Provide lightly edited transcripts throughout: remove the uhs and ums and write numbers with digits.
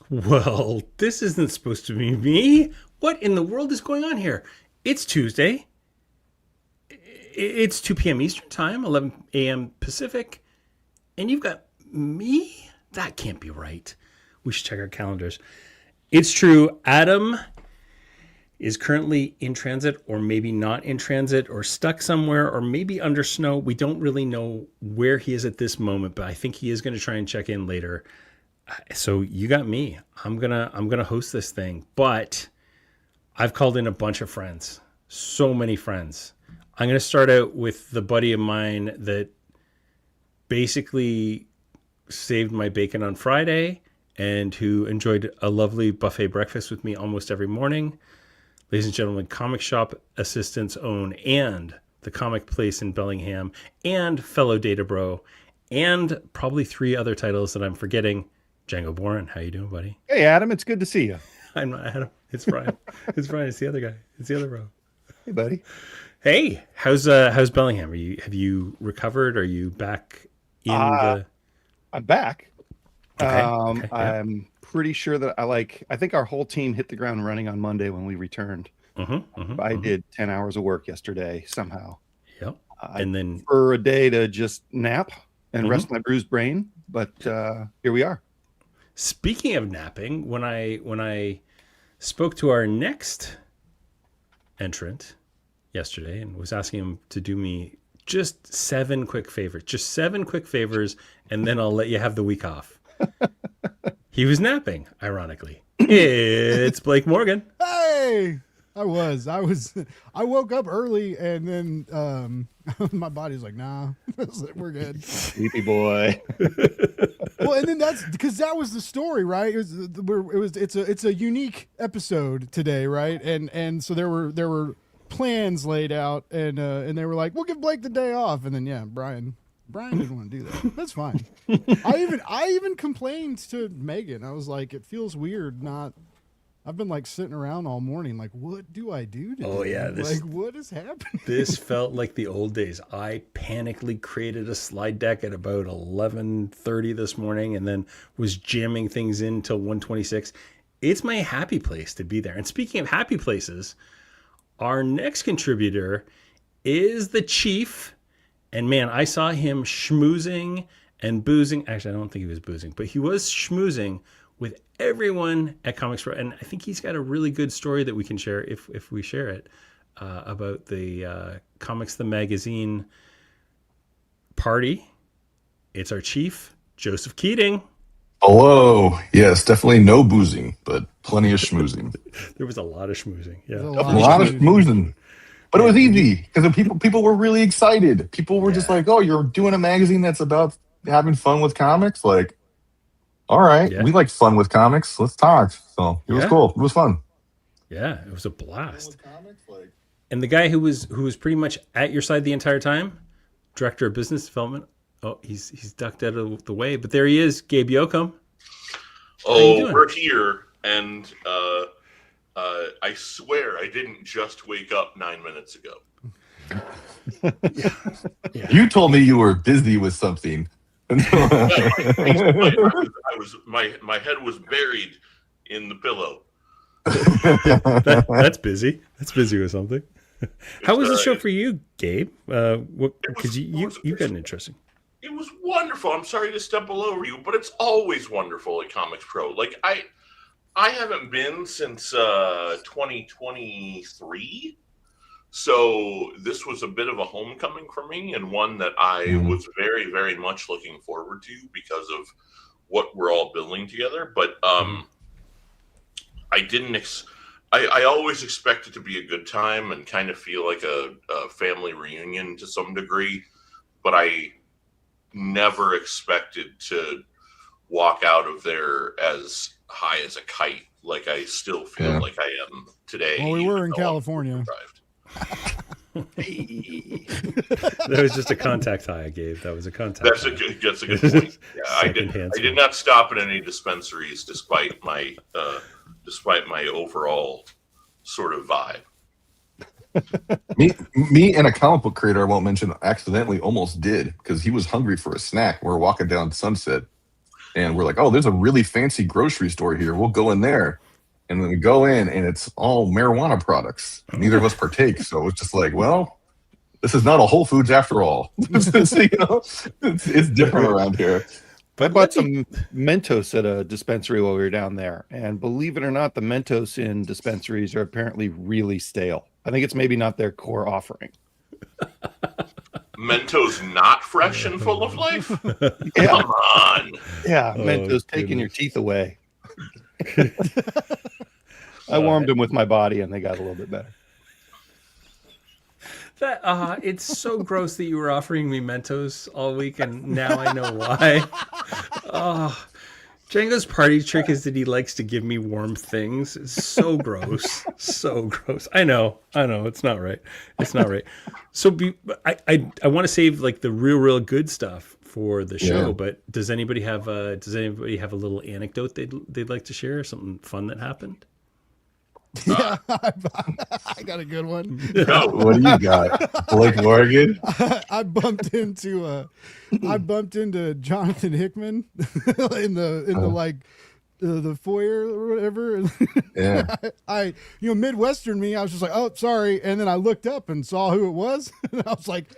Well, this isn't supposed to be me. What in the world is going on here? It's Tuesday. It's 2 p.m. Eastern Time, 11 a.m. Pacific. And you've got me? That can't be right. We should check our calendars. It's true. Adam is currently in transit, or maybe not in transit, or stuck somewhere, or maybe under snow. We don't really know where he is at this moment, but I think he is going to try and check in later. So you got me. I'm gonna host this thing, but I've called in a bunch of friends. So many friends. I'm gonna start out with the buddy of mine that basically saved my bacon on Friday and who enjoyed a lovely buffet breakfast with me almost every morning. Ladies and gentlemen, comic shop assistants own and the comic place in Bellingham and fellow data bro and probably 3 other titles that I'm forgetting. Django Boren, how you doing, buddy? Hey, Adam, it's good to see you. I'm not Adam. It's Brian. It's Brian. It's the other guy. It's the other bro. Hey, buddy. Hey, how's Bellingham? Have you recovered? Are you back in the? I'm back. Okay. Okay, yeah. I'm pretty sure that I think our whole team hit the ground running on Monday when we returned. I did 10 hours of work yesterday somehow. Yep. And then for a day to just nap and rest my bruised brain, but here we are. Speaking of napping, when I spoke to our next entrant yesterday and was asking him to do me just 7 quick favors, and then I'll let you have the week off. He was napping, ironically. It's Blake Morgan. Hey, I woke up early and then my body's like, nah, we're good. Sleepy boy. Well, and then that's because that was the story, right? It's a unique episode today, right? And so there were plans laid out, and they were like, we'll give Blake the day off, and then Brian didn't want to do that. That's fine. I even complained to Megan. I was like, it feels weird not. I've been like sitting around all morning, like, what do I do today? Oh yeah, what is happening? This felt like the old days. I panically created a slide deck at about 11:30 this morning, and then was jamming things in till 1:26. It's my happy place to be there. And speaking of happy places, our next contributor is the Chief. And man, I saw him schmoozing and boozing. Actually, I don't think he was boozing, but he was schmoozing with everyone at ComicsPRO. And I think he's got a really good story that we can share if we share it about the Comics the Magazine party. It's our Chief, Joseph Keating. Hello. Yes, definitely no boozing, but plenty of schmoozing. There was a lot of schmoozing. Yeah, a lot of schmoozing. But it was easy because people were really excited. People were just like, "Oh, you're doing a magazine that's about having fun with comics." Like, all right, we like fun with comics. Let's talk. So it was cool. It was fun. Yeah, it was a blast. And the guy who was pretty much at your side the entire time, director of business development. Oh, he's ducked out of the way, but there he is, Gabe Yoakum. Oh, we're here, and I swear I didn't just wake up 9 minutes ago. Yeah. You told me you were busy with something. My head was buried in the pillow. That's busy. That's busy with something. How was the show for you, Gabe? Because you've got an interesting. It was wonderful. I'm sorry to step all over you, but it's always wonderful at ComicsPRO. Like I haven't been since 2023, so this was a bit of a homecoming for me, and one that I was very, very much looking forward to because of what we're all building together. But I didn't. I always expect it to be a good time and kind of feel like a family reunion to some degree, but I never expected to walk out of there as high as a kite like I still feel like I am today. Well, we were in California. That was just a contact high I gave. That was a contact. That's a good point. Yeah, I did not stop at any dispensaries despite my overall sort of vibe. me and a comic book creator I won't mention accidentally almost did because he was hungry for a snack. We were walking down Sunset, And we're like, oh, there's a really fancy grocery store here. We'll go in there. And then we go in, and it's all marijuana products. Neither of us partake. So it's just like, well, this is not a Whole Foods after all. It's different around here. I bought some Mentos at a dispensary while we were down there. And believe it or not, the Mentos in dispensaries are apparently really stale. I think it's maybe not their core offering. Mentos not fresh and full of life? Yeah. Come on. Yeah, Mentos taking your teeth away. I warmed them with my body and they got a little bit better. That it's so gross that you were offering me Mentos all week, and now I know why. Django's party trick is that he likes to give me warm things. It's so gross, so gross. I know, it's not right. It's not right. So I want to save like the real good stuff for the show. Yeah. But does anybody have a little anecdote they'd like to share? Something fun that happened? Yeah, I got a good one. What do you got, Blake Morgan? I bumped into Jonathan Hickman in the foyer or whatever. Yeah. I Midwestern me, I was just like, oh, sorry, and then I looked up and saw who it was, and I was like,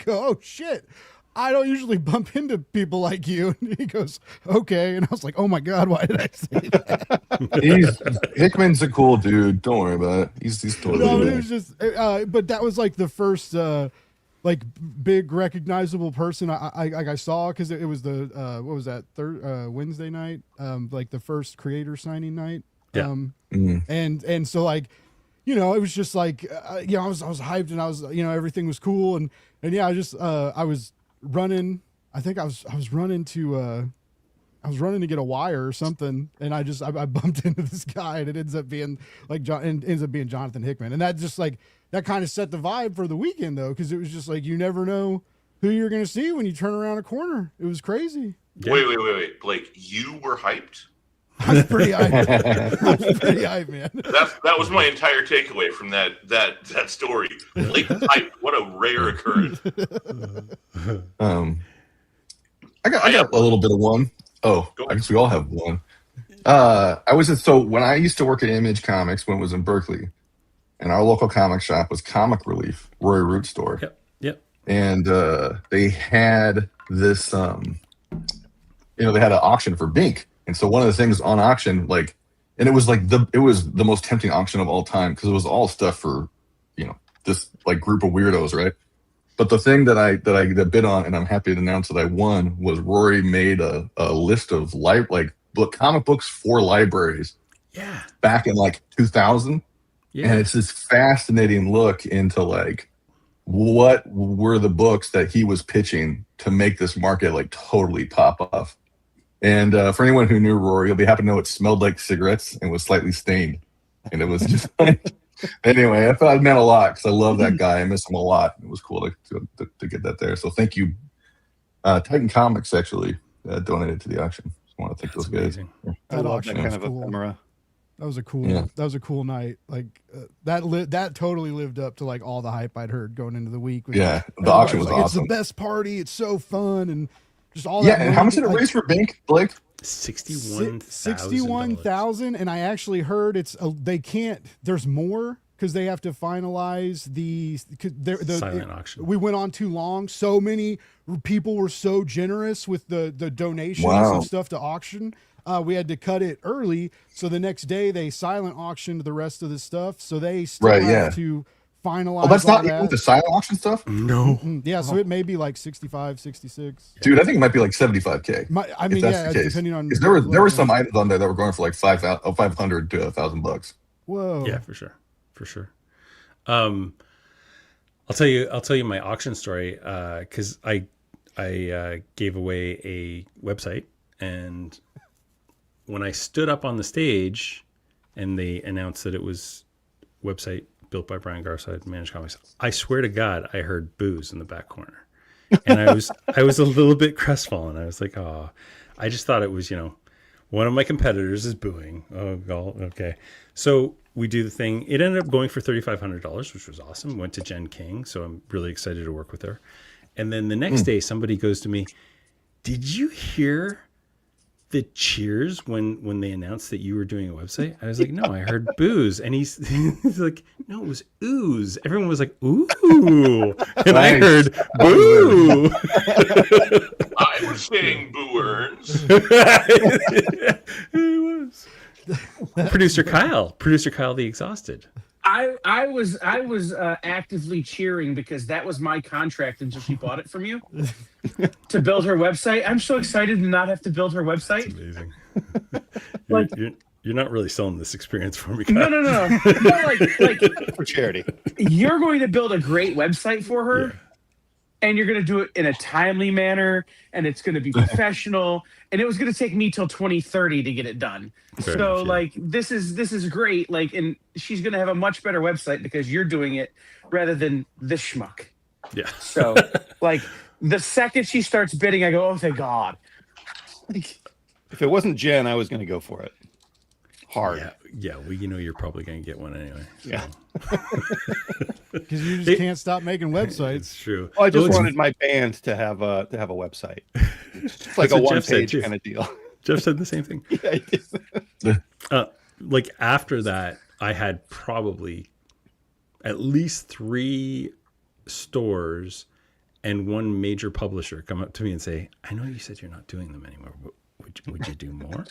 oh shit. I don't usually bump into people like you. And he goes, okay. And I was like, oh my God, why did I say that? Hickman's a cool dude. Don't worry about it. He's totally No, cool. it was just, but that was like the first, like big recognizable person I saw, because it was the what was that Wednesday night, like the first creator signing night. Yeah. And so like, it was just like, I was hyped, and I was, everything was cool, and yeah, I was running. I think I was running to get a wire or something, and I bumped into this guy, and it ends up being like Jonathan Hickman, and that just like that kind of set the vibe for the weekend though, because it was just like you never know who you're gonna see when you turn around a corner. It was crazy. Yeah. Wait, Blake, you were hyped? I was pretty hyped. Man. That was my entire takeaway from that story. Blake was hyped. What a rare occurrence. I got a little bit of one. Oh, I guess we all have one. When I used to work at Image Comics when it was in Berkeley, and our local comic shop was Comic Relief, Roy Root store. Yep. And they had this, they had an auction for Bink. And so one of the things on auction, and it was the most tempting auction of all time, because it was all stuff for, this like group of weirdos, right? But the thing that I bid on, and I'm happy to announce that I won, was Rory made a list of comic books for libraries. Yeah. Back in 2000. Yeah. And it's this fascinating look into what were the books that he was pitching to make this market totally pop off. And for anyone who knew Rory, you'll be happy to know it smelled like cigarettes and was slightly stained. And it was just anyway, I thought it meant a lot because I love that guy. I miss him a lot. It was cool to get that there. So thank you. Titan Comics actually donated to the auction. Just want to thank those guys. I love that kind of ephemera. That was a cool night. That totally lived up to all the hype I'd heard going into the week. The auction was awesome. It's the best party. It's so fun, and just all that. Yeah, and how much did it raise for Bink, Blake? 61,000, and I actually heard there's more, because they have to finalize the silent auction. We went on too long. So many people were so generous with the donations and stuff to auction. We had to cut it early, so the next day they silent auctioned the rest of the stuff. So they still have to finalize. Oh, that's not even the silent auction stuff? No. Mm-hmm. Yeah, so it may be 65, 66. Dude, I think it might be $75K. Depending on. Because there were some items on there that were going for $500 to $1,000. Whoa. Yeah, for sure. I'll tell you my auction story, because I gave away a website, and when I stood up on the stage and they announced that it was website built by Brian Garside, Managed Comics, I swear to God, I heard boos in the back corner. And I was a little bit crestfallen. I was like, oh, I just thought it was, one of my competitors is booing. Oh, okay. So we do the thing. It ended up going for $3,500, which was awesome. Went to Jen King, so I'm really excited to work with her. And then the next day, somebody goes to me, did you hear the cheers when they announced that you were doing a website. I was like, no, I heard booze. And he's like, no, it was ooze. Everyone was like, ooh. And I heard boo. I was saying boo earns. It was. Producer Kyle the Exhausted. I was actively cheering because that was my contract until she bought it from you to build her website. I'm so excited to not have to build her website. That's amazing. You're not really selling this experience for me, Kyle. No. No, like For charity. You're going to build a great website for her. Yeah. And you're going to do it in a timely manner, and it's going to be professional. And it was going to take me till 2030 to get it done. Fair so, enough, yeah. like, this is great. Like, and she's going to have a much better website because you're doing it rather than this schmuck. Yeah. So, like, the second she starts bidding, I go, oh, thank God. Like, If it wasn't Jen, I was going to go for it. Hard. Yeah. Well, you're probably going to get one anyway. So. Yeah. Because you just can't stop making websites. It's true. Well, I just wanted my band to have a website. It's like That's a what Jeff said, one-page too. kind of deal. Jeff said the same thing. Yeah, he did. Like after that, I had probably at least 3 stores and one major publisher come up to me and say, I know you said you're not doing them anymore, but would you do more?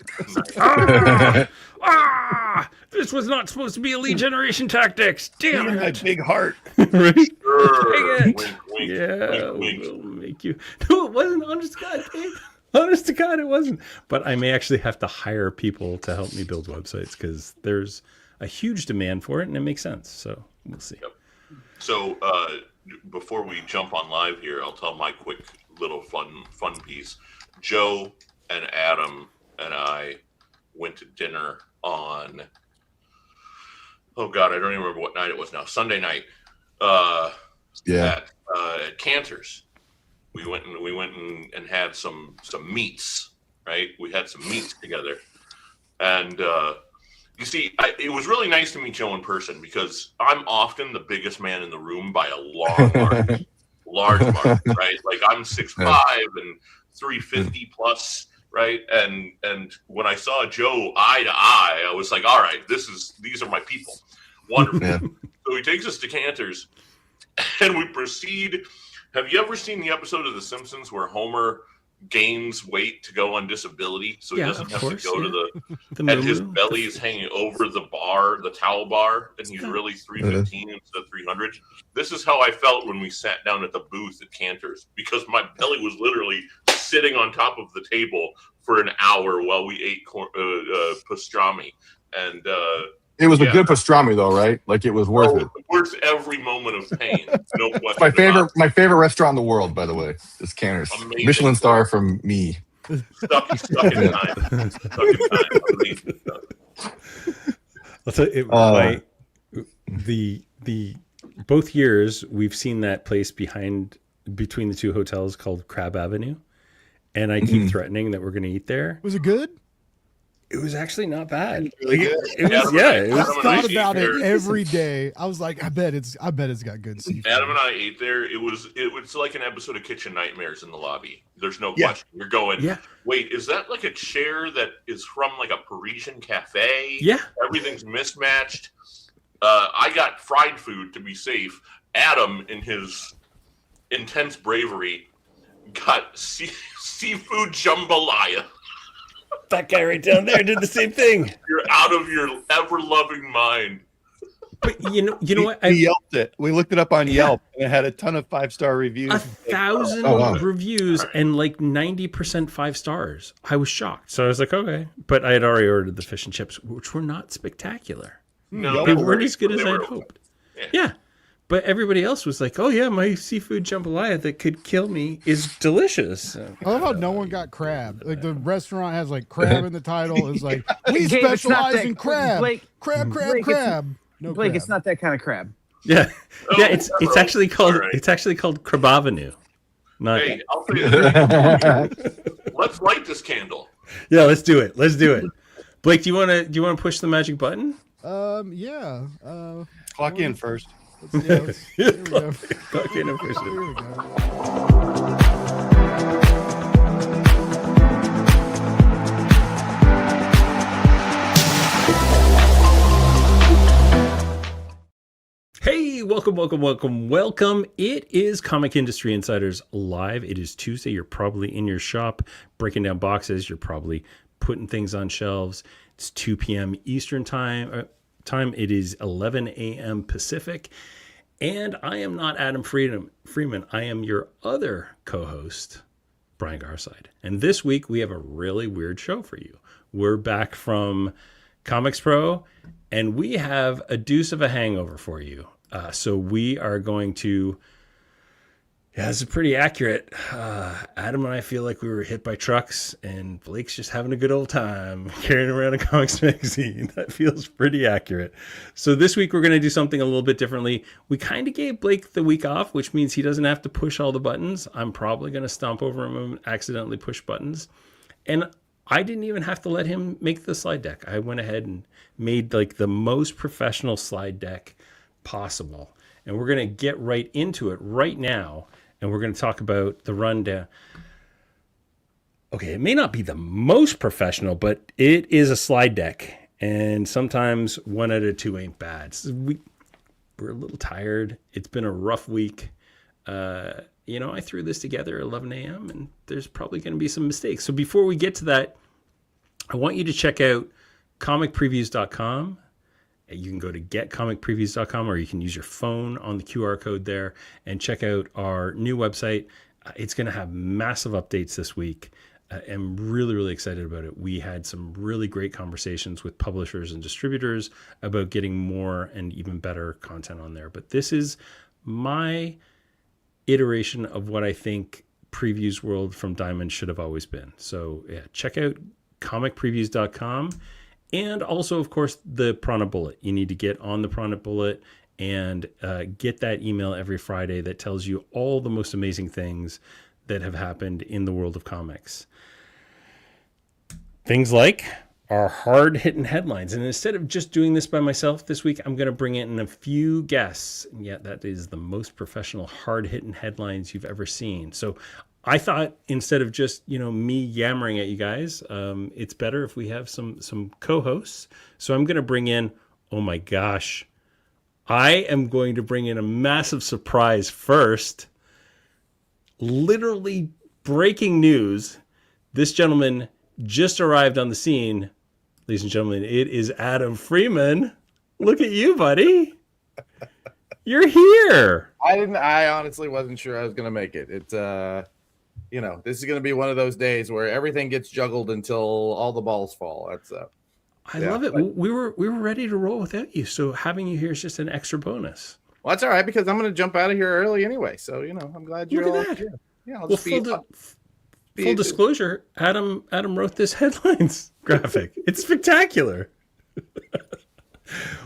This was not supposed to be a lead generation tactics. Damn My it. big heart. Right? Sure. Dang it. Wink, wink, Yeah, wink, wink. we'll make you. No, it wasn't. Honest to God, Dave. Honest to God, it wasn't. But I may actually have to hire people to help me build websites because there's a huge demand for it and it makes sense. So we'll see. Yep. So before we jump on live here, I'll tell my quick little fun piece. Joe and Adam and I went to dinner on, oh God, I don't even remember what night it was now. Sunday night. At Cantor's. We went and had some meats, right? We had some meats together. And you see, it was really nice to meet Joe in person because I'm often the biggest man in the room by a long margin. Large margin, right? Like I'm 6'5" and 350 plus, right? And when I saw Joe eye to eye, I was like, all right, these are my people. Wonderful. Yeah. So he takes us to Cantor's and we proceed. Have you ever seen the episode of The Simpsons where Homer gains weight to go on disability so he doesn't have to go to the and his belly is hanging over the bar, the towel bar, and he's really 315 instead of 300? This is how I felt when we sat down at the booth at Cantor's because my belly was literally sitting on top of the table for an hour while we ate pastrami. And it was a good pastrami, though, right? Like it was worth it. Worth every moment of pain. No question. My favorite restaurant in the world, by the way, is Cantor's. Amazing. Michelin star from me. Stuck in time. Stuck in time. Amazing stuff. I'll tell you, the both years we've seen that place between the 2 hotels called Crab Avenue, and I keep threatening that we're going to eat there. Was it good? It was actually not bad. Really good. It was, yeah. I thought about it every day. I was like, I bet it's got good seafood. Adam and I ate there. It was like an episode of Kitchen Nightmares in the lobby. There's no question. You're going, wait, is that like a chair that is from like a Parisian cafe? Yeah. Everything's mismatched. I got fried food to be safe. Adam, in his intense bravery, got seafood jambalaya. That guy right down there did the same thing. You're out of your ever-loving mind. But you know what? We Yelped it. We looked it up on Yelp, and it had a ton of 5-star reviews. 1,000 reviews and like 90% 5 stars. I was shocked. So I was like, okay. But I had already ordered the fish and chips, which were not spectacular. No, They weren't as good as I had were hoped. okay. Yeah. But everybody else was like, oh, yeah, my seafood jambalaya that could kill me is delicious. I love how no one got crab. Like the restaurant has like crab in the title. It's like, we Gabe, it's not specialize that- in crab. Blake, Crab. No Blake, crab. it's not that kind of crab. Yeah. Oh, Yeah, it's actually called all right. it's actually called Crab Avenue. Not Hey, I'll tell you this. Let's light this candle. Yeah, let's do it. Blake, do you wanna push the magic button? Yeah. Clock in first. Here we go. Okay, no, push it. Here we go. Welcome. It is Comic Industry Insiders Live. It is Tuesday. You're probably in your shop breaking down boxes. You're probably putting things on shelves. It's 2 p.m. Eastern time. It is 11 a.m. Pacific. And I am not Adam Freeman. I am your other co-host, Brian Garside. And this week we have a really weird show for you. We're back from ComicsPRO, and we have a deuce of a hangover for you. So we are going to, this is pretty accurate. Adam and I feel like we were hit by trucks, and Blake's just having a good old time carrying around a comics magazine. That feels pretty accurate. So this week we're going to do something a little bit differently. We kind of gave Blake the week off, which means he doesn't have to push all the buttons. I'm probably going to stomp over him and accidentally push buttons. And I didn't even have to let him make the slide deck. I went ahead and made like the most professional slide deck possible. And we're going to get right into it right now. And we're going to talk about the rundown. Okay, it may not be the most professional, but it is a slide deck. And sometimes 1 out of 2 ain't bad. So we're a little tired. It's been a rough week. I threw this together at 11 a.m. and there's probably going to be some mistakes. So before we get to that, I want you to check out comicpreviews.com. You can go to getcomicpreviews.com, or you can use your phone on the QR code there and check out our new website. It's going to have massive updates this week. I'm really, really excited about it. We had some really great conversations with publishers and distributors about getting more and even better content on there. But this is my iteration of what I think Previews World from Diamond should have always been. So yeah, check out comicpreviews.com. And also, of course, the Prana Bullet. You need to get on the Prana Bullet and get that email every Friday that tells you all the most amazing things that have happened in the world of comics. Things like our hard-hitting headlines. And instead of just doing this by myself this week, I'm going to bring in a few guests. And yet that is the most professional hard-hitting headlines you've ever seen. So I thought instead of just, me yammering at you guys, it's better if we have some co-hosts. So I'm going to bring in, oh my gosh, I am going to bring in a massive surprise first. Literally breaking news. This gentleman just arrived on the scene. Ladies and gentlemen, it is Adam Freeman. Look at you, buddy. You're here. I honestly wasn't sure I was going to make it. It's, this is going to be one of those days where everything gets juggled until all the balls fall. That's I love it. We were ready to roll without you. So having you here is just an extra bonus. Well, that's all right because I'm going to jump out of here early anyway. So, I'm glad you're all here. Yeah, I'll just full disclosure, Adam wrote this headlines graphic. It's spectacular.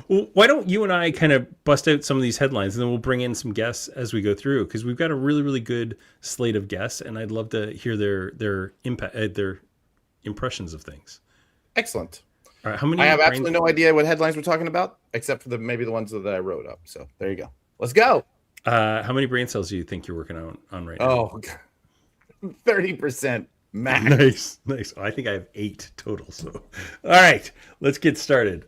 Well, why don't you and I kind of bust out some of these headlines, and then we'll bring in some guests as we go through, because we've got a really, really good slate of guests, and I'd love to hear their impact, their impressions of things. Excellent. All right, how many? I have absolutely no idea what headlines we're talking about, except for maybe the ones that I wrote up. So there you go. Let's go. How many brain cells do you think you're working on right now? Oh, 30% max. Nice. I think I have 8 total. So, all right, let's get started.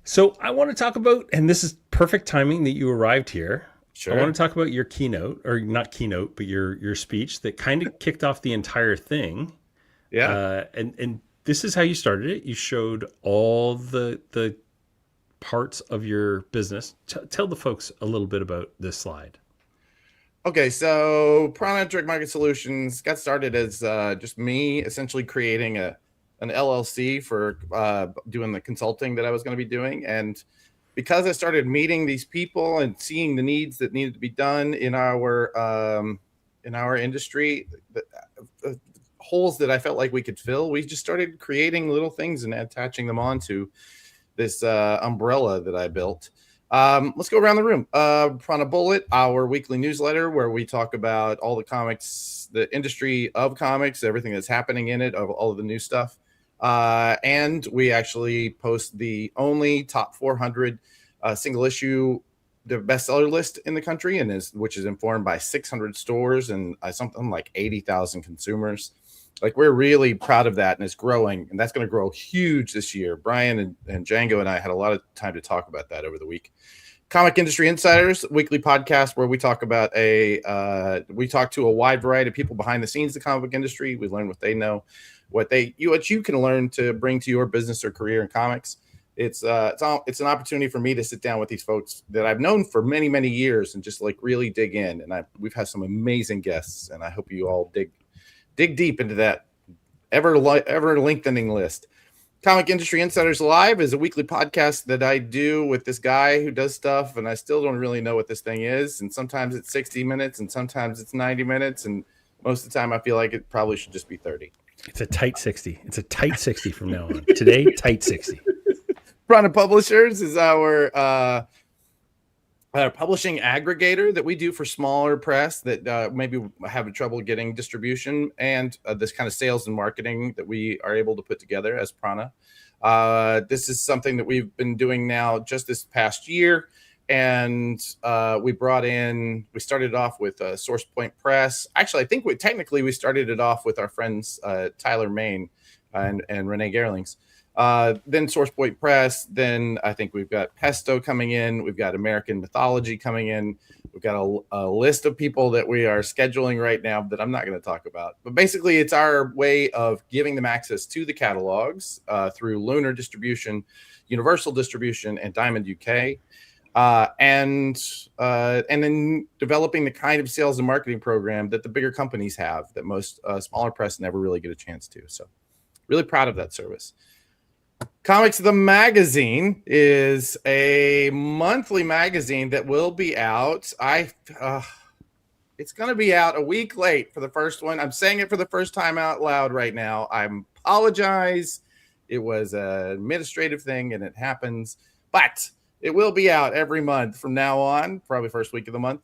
So I want to talk about, and this is perfect timing that you arrived here. Sure. I want to talk about your keynote, or not keynote, but your speech that kind of kicked off the entire thing. Yeah. And this is how you started it. You showed all the parts of your business. Tell the folks a little bit about this slide. Okay, so Prana Direct Market Solutions got started as just me essentially creating an LLC for doing the consulting that I was going to be doing. And because I started meeting these people and seeing the needs that needed to be done in our industry, the holes that I felt like we could fill, we just started creating little things and attaching them onto this umbrella that I built. Let's go around the room. Prana Bullet, our weekly newsletter where we talk about all the comics, the industry of comics, everything that's happening in it, of all of the new stuff. And we actually post the only top 400 single issue, the bestseller list in the country, which is informed by 600 stores and something like 80,000 consumers. Like, we're really proud of that, and it's growing, and that's going to grow huge this year. Brian and Django and I had a lot of time to talk about that over the week. Comic Industry Insiders, weekly podcast where we talk about we talk to a wide variety of people behind the scenes of the comic book industry. We learn what they know, what you can learn to bring to your business or career in comics. It's an opportunity for me to sit down with these folks that I've known for many, many years and just like really dig in. And we've had some amazing guests, and I hope you all dig deep into that ever lengthening list. Comic Industry Insiders Live is a weekly podcast that I do with this guy who does stuff, and I still don't really know what this thing is. And sometimes it's 60 minutes, and sometimes it's 90 minutes, and most of the time I feel like it probably should just be 30. It's a tight 60. It's a tight 60 from now on. Today, tight 60. Prana Publishers is our publishing aggregator that we do for smaller press that maybe have trouble getting distribution, and this kind of sales and marketing that we are able to put together as Prana. This is something that we've been doing now just this past year, and we started off with Source Point Press. Actually, I think we started it off with our friends Tyler Main and Renee Gerlings. Then Source Point Press. Then I think we've got Pesto coming in. We've got American Mythology coming in. We've got a list of people that we are scheduling right now that I'm not going to talk about. But basically, it's our way of giving them access to the catalogs through Lunar Distribution, Universal Distribution, and Diamond UK. And then developing the kind of sales and marketing program that the bigger companies have that most smaller press never really get a chance to. So really proud of that service. Comics the Magazine is a monthly magazine that will be out. It's going to be out a week late for the first one. I'm saying it for the first time out loud right now. I apologize. It was an administrative thing and it happens, but it will be out every month from now on, probably first week of the month,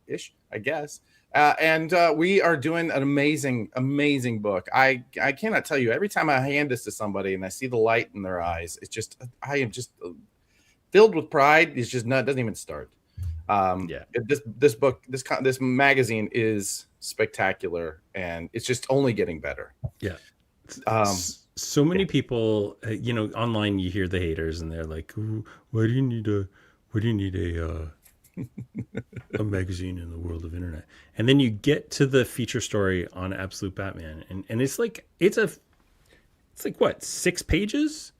ish, I guess. And we are doing an amazing book. I cannot tell you, every time I hand this to somebody and I see the light in their eyes, I am just filled with pride. It's just doesn't even start. This book, this magazine is spectacular, and it's just only getting better. Yeah. So many people, online, you hear the haters and they're like, why do you need a magazine in the world of internet? And then you get to the feature story on Absolute Batman, and it's like what, 6 pages?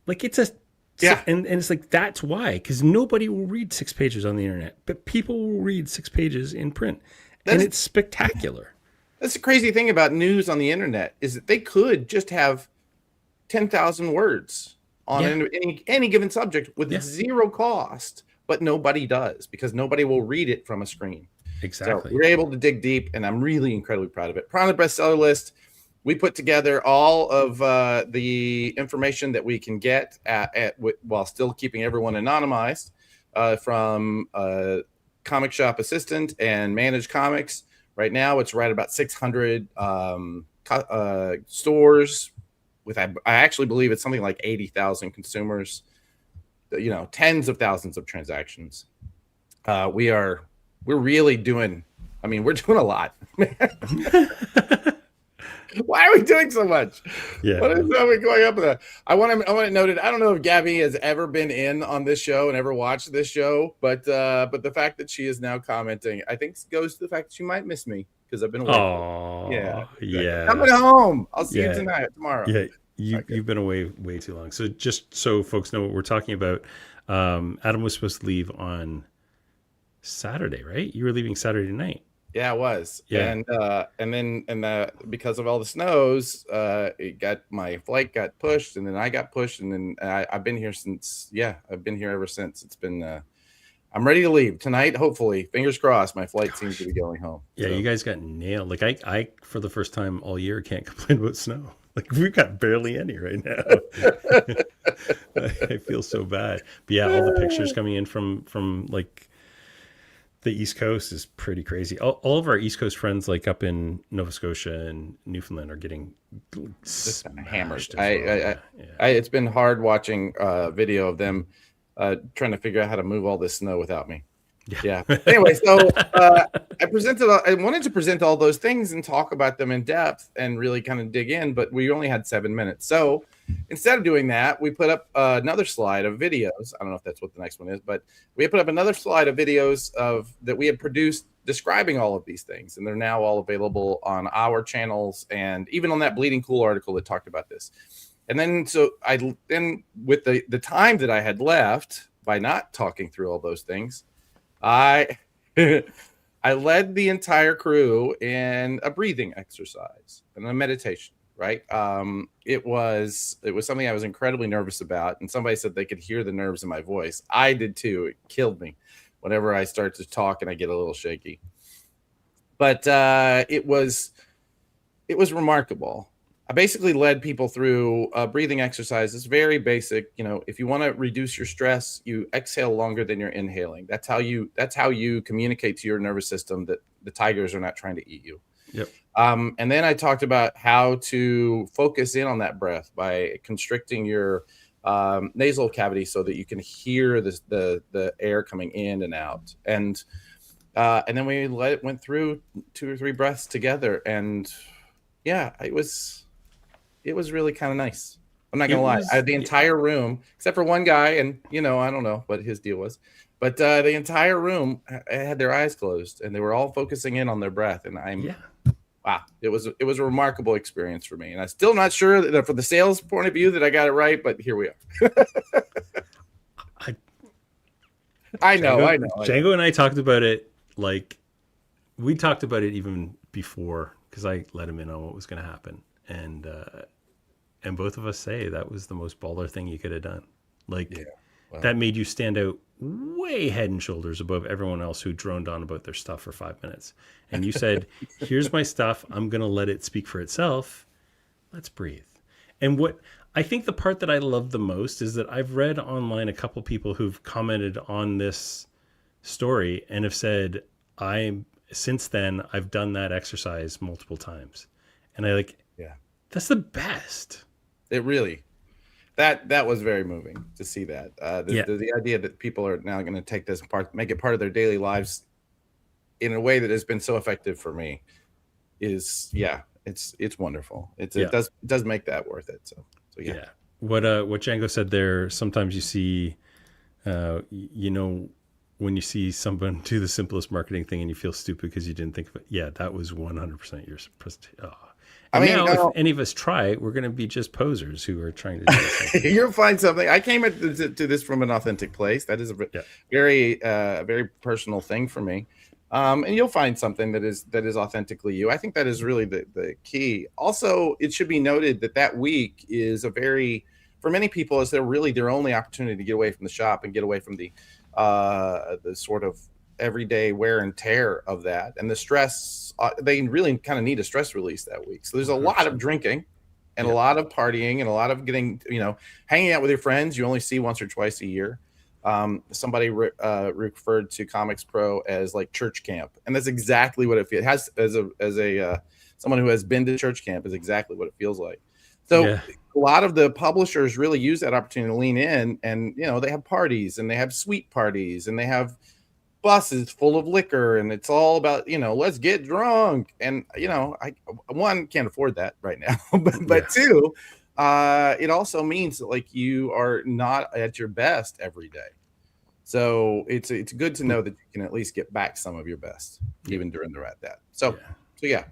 Like and it's like, that's why, because nobody will read 6 pages on the internet, but people will read 6 pages in print, and it's spectacular. That's the crazy thing about news on the internet, is that they could just have 10,000 words on any given subject with zero cost. But nobody does, because nobody will read it from a screen. Exactly. So we're able to dig deep, and I'm really incredibly proud of it. Prana bestseller list. We put together all of the information that we can get while still keeping everyone anonymized from Comic Shop Assistant and Managed Comics. Right now, it's right about 600 stores with, I actually believe it's something like 80,000 consumers. Tens of thousands of transactions. We're really doing, we're doing a lot. Why are we doing so much? Yeah. What is we going up with that? I want to note it. I don't know if Gabby has ever been in on this show and ever watched this show, but the fact that she is now commenting, I think goes to the fact that she might miss me because I've been away. Oh, yeah. Coming home. I'll see you tomorrow. Yeah. You've been away way too long. So just so folks know what we're talking about, Adam was supposed to leave on Saturday, right? You were leaving Saturday night. Yeah, I was. Yeah. And then because of all the snows, my flight got pushed, and then I got pushed, and then I've been here since. Yeah, I've been here ever since. It's been. I'm ready to leave tonight. Hopefully, fingers crossed. My flight seems to be going home. Yeah, so. You guys got nailed. Like I for the first time all year can't complain about snow. Like, we've got barely any right now. I feel so bad. But yeah, all the pictures coming in from like the East Coast is pretty crazy. All of our East Coast friends, like up in Nova Scotia and Newfoundland, are getting hammered. It's been hard watching video of them trying to figure out how to move all this snow without me. Yeah. Anyway, so I wanted to present all those things and talk about them in depth and really kind of dig in, but we only had 7 minutes. So instead of doing that, we put up another slide of videos. I don't know if that's what the next one is, but we put up another slide of videos that we had produced describing all of these things, and they're now all available on our channels and even on that Bleeding Cool article that talked about this. And then with the time that I had left by not talking through all those things, I I led the entire crew in a breathing exercise and a meditation, right? It was something I was incredibly nervous about, and somebody said they could hear the nerves in my voice. I did too. It killed me whenever I start to talk and I get a little shaky. But it was remarkable. I basically led people through breathing exercises, very basic. If you want to reduce your stress, you exhale longer than you're inhaling. That's how you communicate to your nervous system that the tigers are not trying to eat you. Yep. And then I talked about how to focus in on that breath by constricting your nasal cavity so that you can hear the air coming in and out. And then we went through 2 or 3 breaths together, and yeah, it was really kind of nice. I'm not gonna lie. I had the entire room, except for one guy, and I don't know what his deal was, but the entire room had their eyes closed, and they were all focusing in on their breath. And wow, it was a remarkable experience for me. And I'm still not sure that from the sales point of view that I got it right, but here we are. I know. Django and I talked about it, like we talked about it even before, because I let him in on what was going to happen, and both of us say that was the most baller thing you could have done. That made you stand out way head and shoulders above everyone else who droned on about their stuff for 5 minutes. And you said, here's my stuff. I'm going to let it speak for itself. Let's breathe. And what I think the part that I love the most is that I've read online a couple people who've commented on this story and have said, since then, I've done that exercise multiple times. And that's the best. It really, that was very moving to see that. The idea that people are now going to take this part, make it part of their daily lives in a way that has been so effective for me is, it's wonderful. It does make that worth it. So yeah. What Django said there, sometimes you see, when you see someone do the simplest marketing thing and you feel stupid because you didn't think of it. Yeah, that was 100% your presentation. Oh. If any of us try it, we're going to be just posers who are trying to do something. You'll find something. I came to this from an authentic place. That is a very personal thing for me. And you'll find something that is authentically you. I think that is really the key. Also, it should be noted that week is for many people, is their only opportunity to get away from the shop and get away from the sort of everyday wear and tear of that and the stress. They really kind of need a stress release that week. So there's a lot of drinking and a lot of partying and a lot of getting, hanging out with your friends you only see once or twice a year. Somebody referred to ComicsPRO as like church camp, and that's exactly what it feels. It has as someone who has been to church camp is exactly what it feels like. So a lot of the publishers really use that opportunity to lean in, and they have parties and they have sweet parties and they have buses full of liquor, and it's all about let's get drunk. And I can't afford that right now, but two, it also means that you are not at your best every day. So it's good to know that you can at least get back some of your best even during that. So yeah.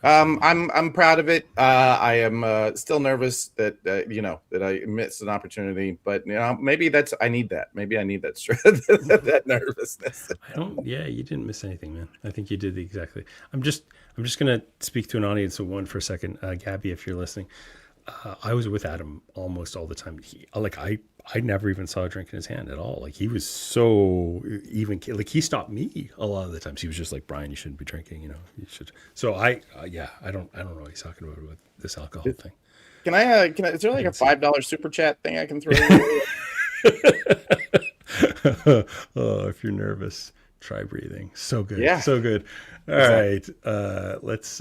I'm proud of it. I am still nervous that I missed an opportunity, but maybe I need that. Maybe I need that stress, that nervousness. You didn't miss anything, man. I think you did exactly. I'm just gonna speak to an audience of one for a second. Gabby, if you're listening, I was with Adam almost all the time. I never even saw a drink in his hand at all. He was so even. He stopped me a lot of the times. He was just like, Brian, you shouldn't be drinking. You should. So I don't know what he's talking about with this alcohol thing. Can I? Is there a $5 super chat thing I can throw in? Oh, if you're nervous, try breathing. So good. Yeah. So good. All right. Let's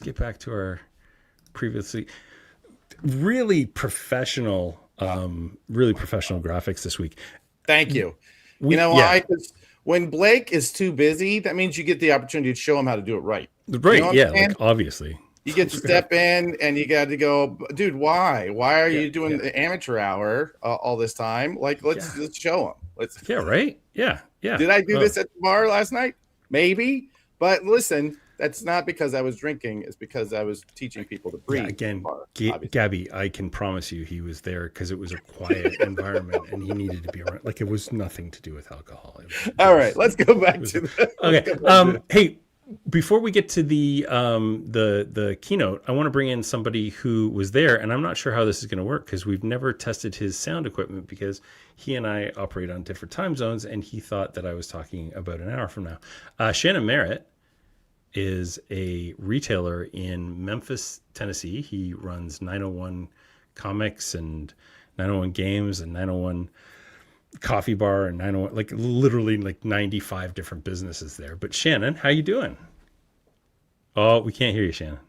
get back to our previously really professional graphics this week. Thank you. You know why? Because when Blake is too busy, that means you get the opportunity to show him how to do it right. Right. You know Yeah. Like, obviously. You get to step in and you got to go, dude, why? Why are you doing the amateur hour all this time? Like, let's show him. Right. Yeah. Did I do this at the bar last night? Maybe. But listen, that's not because I was drinking. It's because I was teaching people to breathe. Again, Gabby, I can promise you he was there because it was a quiet environment and he needed to be around. Like, it was nothing to do with alcohol. All right, let's go back to that. Okay. Hey, before we get to the keynote, I want to bring in somebody who was there, and I'm not sure how this is going to work because we've never tested his sound equipment because he and I operate on different time zones, and he thought that I was talking about an hour from now. Shannon Merritt is a retailer in Memphis, Tennessee. He runs 901 Comics and 901 Games and 901 Coffee Bar and 901, like literally like 95 different businesses there. But Shannon, how you doing? Oh, we can't hear you, Shannon.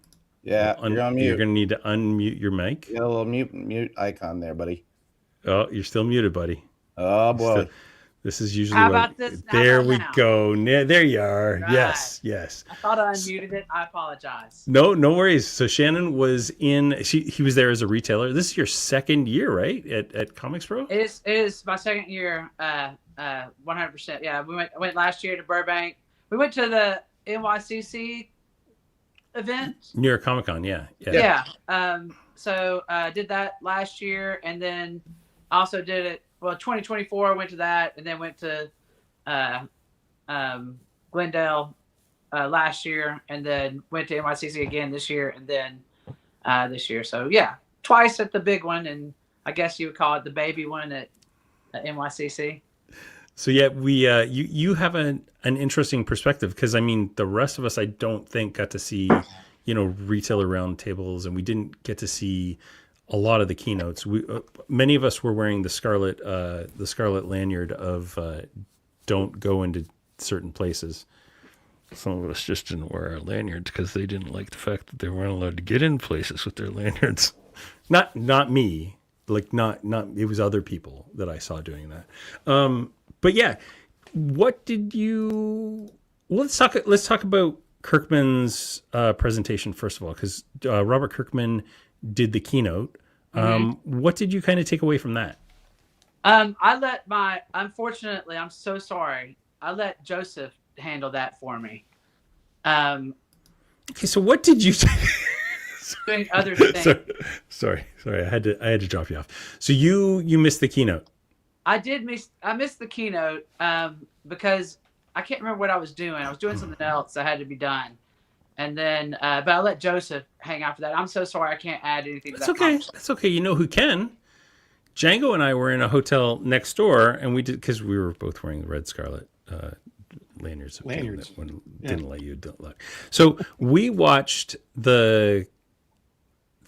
Yeah, you're on mute. You're going to need to unmute your mic. You got a little mute icon there, buddy. Oh, you're still muted, buddy. Oh, boy. This is usually How about this? There we go. There you are. Right. Yes. I thought I unmuted it. I apologize. No worries. So Shannon was he was there as a retailer. This is your second year, right? At ComicsPRO? It is my second year, 100%. Yeah, we went last year to Burbank. We went to the NYCC event. New York Comic Con, yeah. So did that last year, and then also did it. Well, 2024 went to that, and then went to Glendale last year, and then went to NYCC again this year, and then this year. So yeah, twice at the big one, and I guess you would call it the baby one at NYCC. So yeah, we you have an interesting perspective because I mean the rest of us I don't think got to see retailer roundtables, and we didn't get to see a lot of the keynotes. We many of us were wearing the scarlet lanyard of don't go into certain places. Some of us just didn't wear our lanyards because they didn't like the fact that they weren't allowed to get in places with their lanyards. Not me. Like not it was other people that I saw doing that. But yeah, what did you? Well, let's talk about Kirkman's presentation first of all, because Robert Kirkman did the keynote. What did you kind of take away from that? Unfortunately, I'm so sorry. I let Joseph handle that for me. Okay, so what did you doing other things? Sorry. I had to drop you off. So you missed the keynote. I missed the keynote because I can't remember what I was doing. I was doing something else that had to be done. And then, but I let Joseph hang out for that. I'm so sorry I can't add anything. That's okay. That's okay. You know who can? Django and I were in a hotel next door, and we did because we were both wearing the red scarlet lanyards. Didn't let you look. So we watched the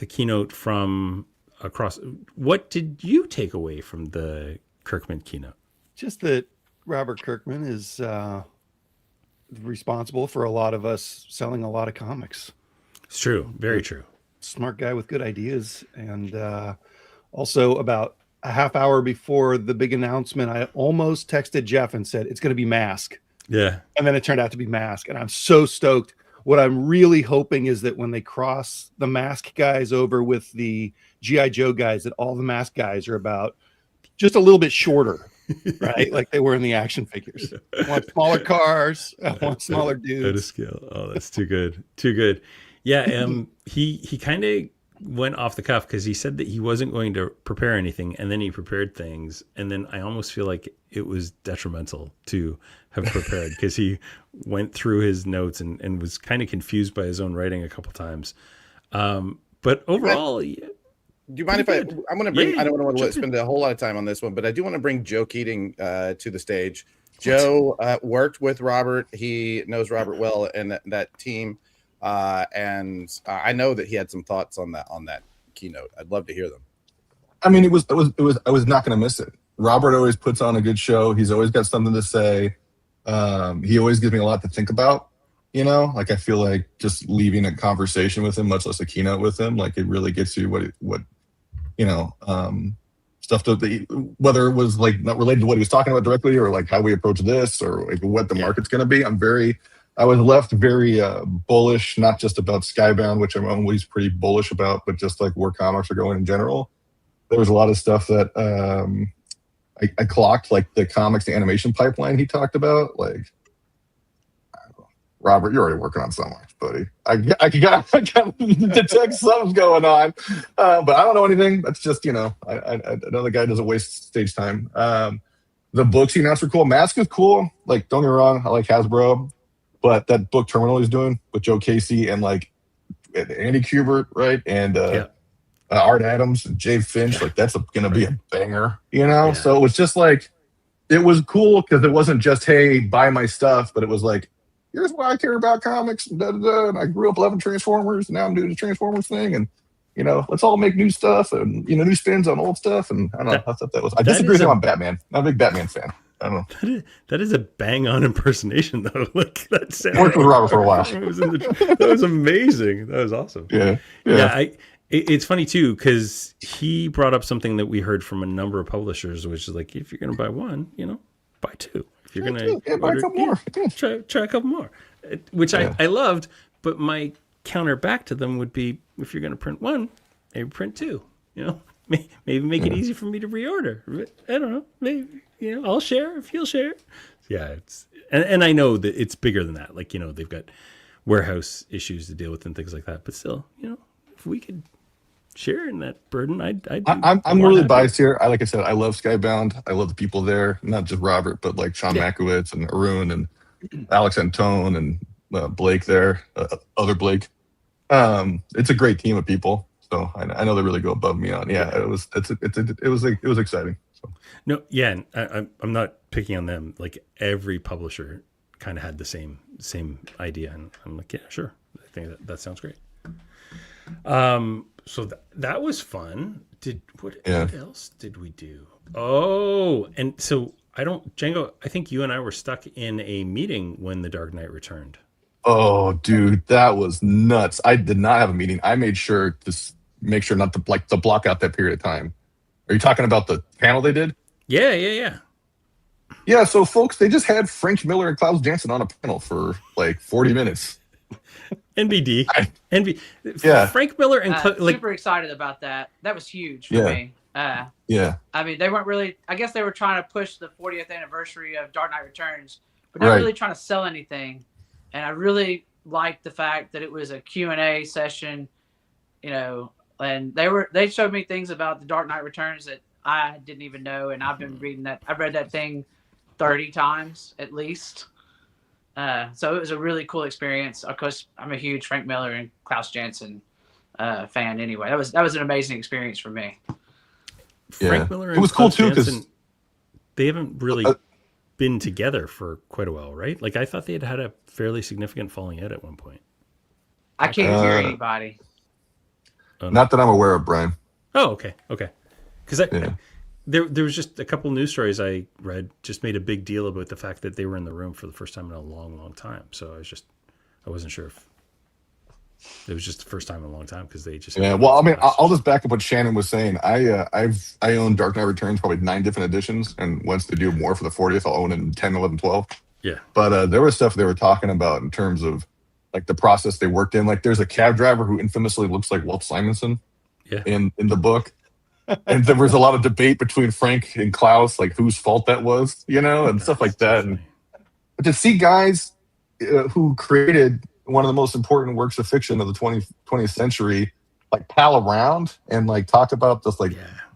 keynote from across. What did you take away from the Kirkman keynote? Just that Robert Kirkman is responsible for a lot of us selling a lot of comics. It's true. Very true. Smart guy with good ideas. And also about a half hour before the big announcement, I almost texted Jeff and said, it's going to be Mask. Yeah. And then it turned out to be Mask. And I'm so stoked. What I'm really hoping is that when they cross the Mask guys over with the G.I. Joe guys, that all the Mask guys are about just a little bit shorter. Right, like they were in the action figures. I want smaller cars. I want smaller dudes. Out of scale. Oh, that's too good. Yeah, he kind of went off the cuff because he said that he wasn't going to prepare anything, and then he prepared things, and then I almost feel like it was detrimental to have prepared because he went through his notes and was kind of confused by his own writing a couple times. But overall. Do you mind if I'm going to bring, I don't want to spend a whole lot of time on this one, but I do want to bring Joe Keating to the stage. Joe worked with Robert. He knows Robert well and that team. And I know that he had some thoughts on that keynote. I'd love to hear them. I mean, I was not going to miss it. Robert always puts on a good show. He's always got something to say. He always gives me a lot to think about. Like I feel like just leaving a conversation with him, much less a keynote with him, like it really gets you what stuff whether it was like not related to what he was talking about directly, or like how we approach this, or like what the market's going to be. I was left very bullish, not just about Skybound, which I'm always pretty bullish about, but just like where comics are going in general. There was a lot of stuff that I clocked, like the comics to animation pipeline he talked about. Like, I don't know, Robert, you're already working on so much, buddy. I got detect something's going on, but I don't know anything. That's just, I know the guy doesn't waste stage time. The books he announced were cool. Mask is cool. Like, don't get me wrong, I like Hasbro. But that book Terminal he's doing with Joe Casey and like Andy Kubert, right? And Art Adams and Jay Finch, like that's going to be a banger, So it was just like, it was cool because it wasn't just, hey, buy my stuff, but it was like, here's why I care about comics. And I grew up loving Transformers, and now I'm doing the Transformers thing. And, let's all make new stuff and, new spins on old stuff. And I don't know, I thought that was, I disagree with him on Batman. I'm a big Batman fan. I don't know. That is a bang-on impersonation, though. Like that sounded. Worked with Robert for a while. That was amazing. That was awesome. Yeah. It's funny too because he brought up something that we heard from a number of publishers, which is like, if you're going to buy one, buy two. If you're going to buy a couple more, try a couple more, which I loved. But my counter back to them would be, if you're going to print one, maybe print two. Maybe make it easy for me to reorder. I don't know. Maybe. I'll share if you'll share. Yeah, it's and I know that it's bigger than that. Like, they've got warehouse issues to deal with and things like that. But still, if we could share in that burden, I'm really biased here. Like I said, I love Skybound. I love the people there, not just Robert, but like Sean Makowitz and Arun and Alex Antone and Blake there, other Blake. It's a great team of people. So I know they really go above me on. Yeah, it was exciting. No, yeah, and I'm not picking on them. Like every publisher kind of had the same idea, and I'm like, yeah, sure. I think that sounds great. So that was fun. What else did we do? Oh, and so Django, I think you and I were stuck in a meeting when The Dark Knight returned. Oh, dude, that was nuts. I did not have a meeting. I made sure not to block out that period of time. Are you talking about the panel they did? Yeah. Yeah, so folks, they just had Frank Miller and Klaus Janson on a panel for like 40 minutes. NBD. Frank Miller and super excited about that. That was huge for me. I mean, they weren't really, I guess they were trying to push the 40th anniversary of Dark Knight Returns, but not really trying to sell anything. And I really liked the fact that it was a Q&A session, and they showed me things about the Dark Knight Returns that I didn't even know, and I've been reading that. I've read that thing 30 times at least. So it was a really cool experience. Of course, I'm a huge Frank Miller and Klaus Janson fan anyway. That was an amazing experience for me. Frank Miller and it was Klaus cool too Janson, they haven't really been together for quite a while, right? Like I thought they had a fairly significant falling out at one point. I can't hear anybody. Not that I'm aware of, Brian. Oh, okay. Because there was just a couple news stories I read just made a big deal about the fact that they were in the room for the first time in a long, long time. So I wasn't sure if it was just the first time in a long time because they just Well, I mean, I'll just back up what Shannon was saying. I own Dark Knight Returns probably 9 different editions, and once they do more for the 40th, I'll own it in 10, 11, 12. Yeah. But there was stuff they were talking about in terms of like the process they worked in. Like there's a cab driver who infamously looks like Walt Simonson in the book. And there was a lot of debate between Frank and Klaus, like whose fault that was, and stuff like that. And but to see guys who created one of the most important works of fiction of the 20th century, like pal around and like talk about this,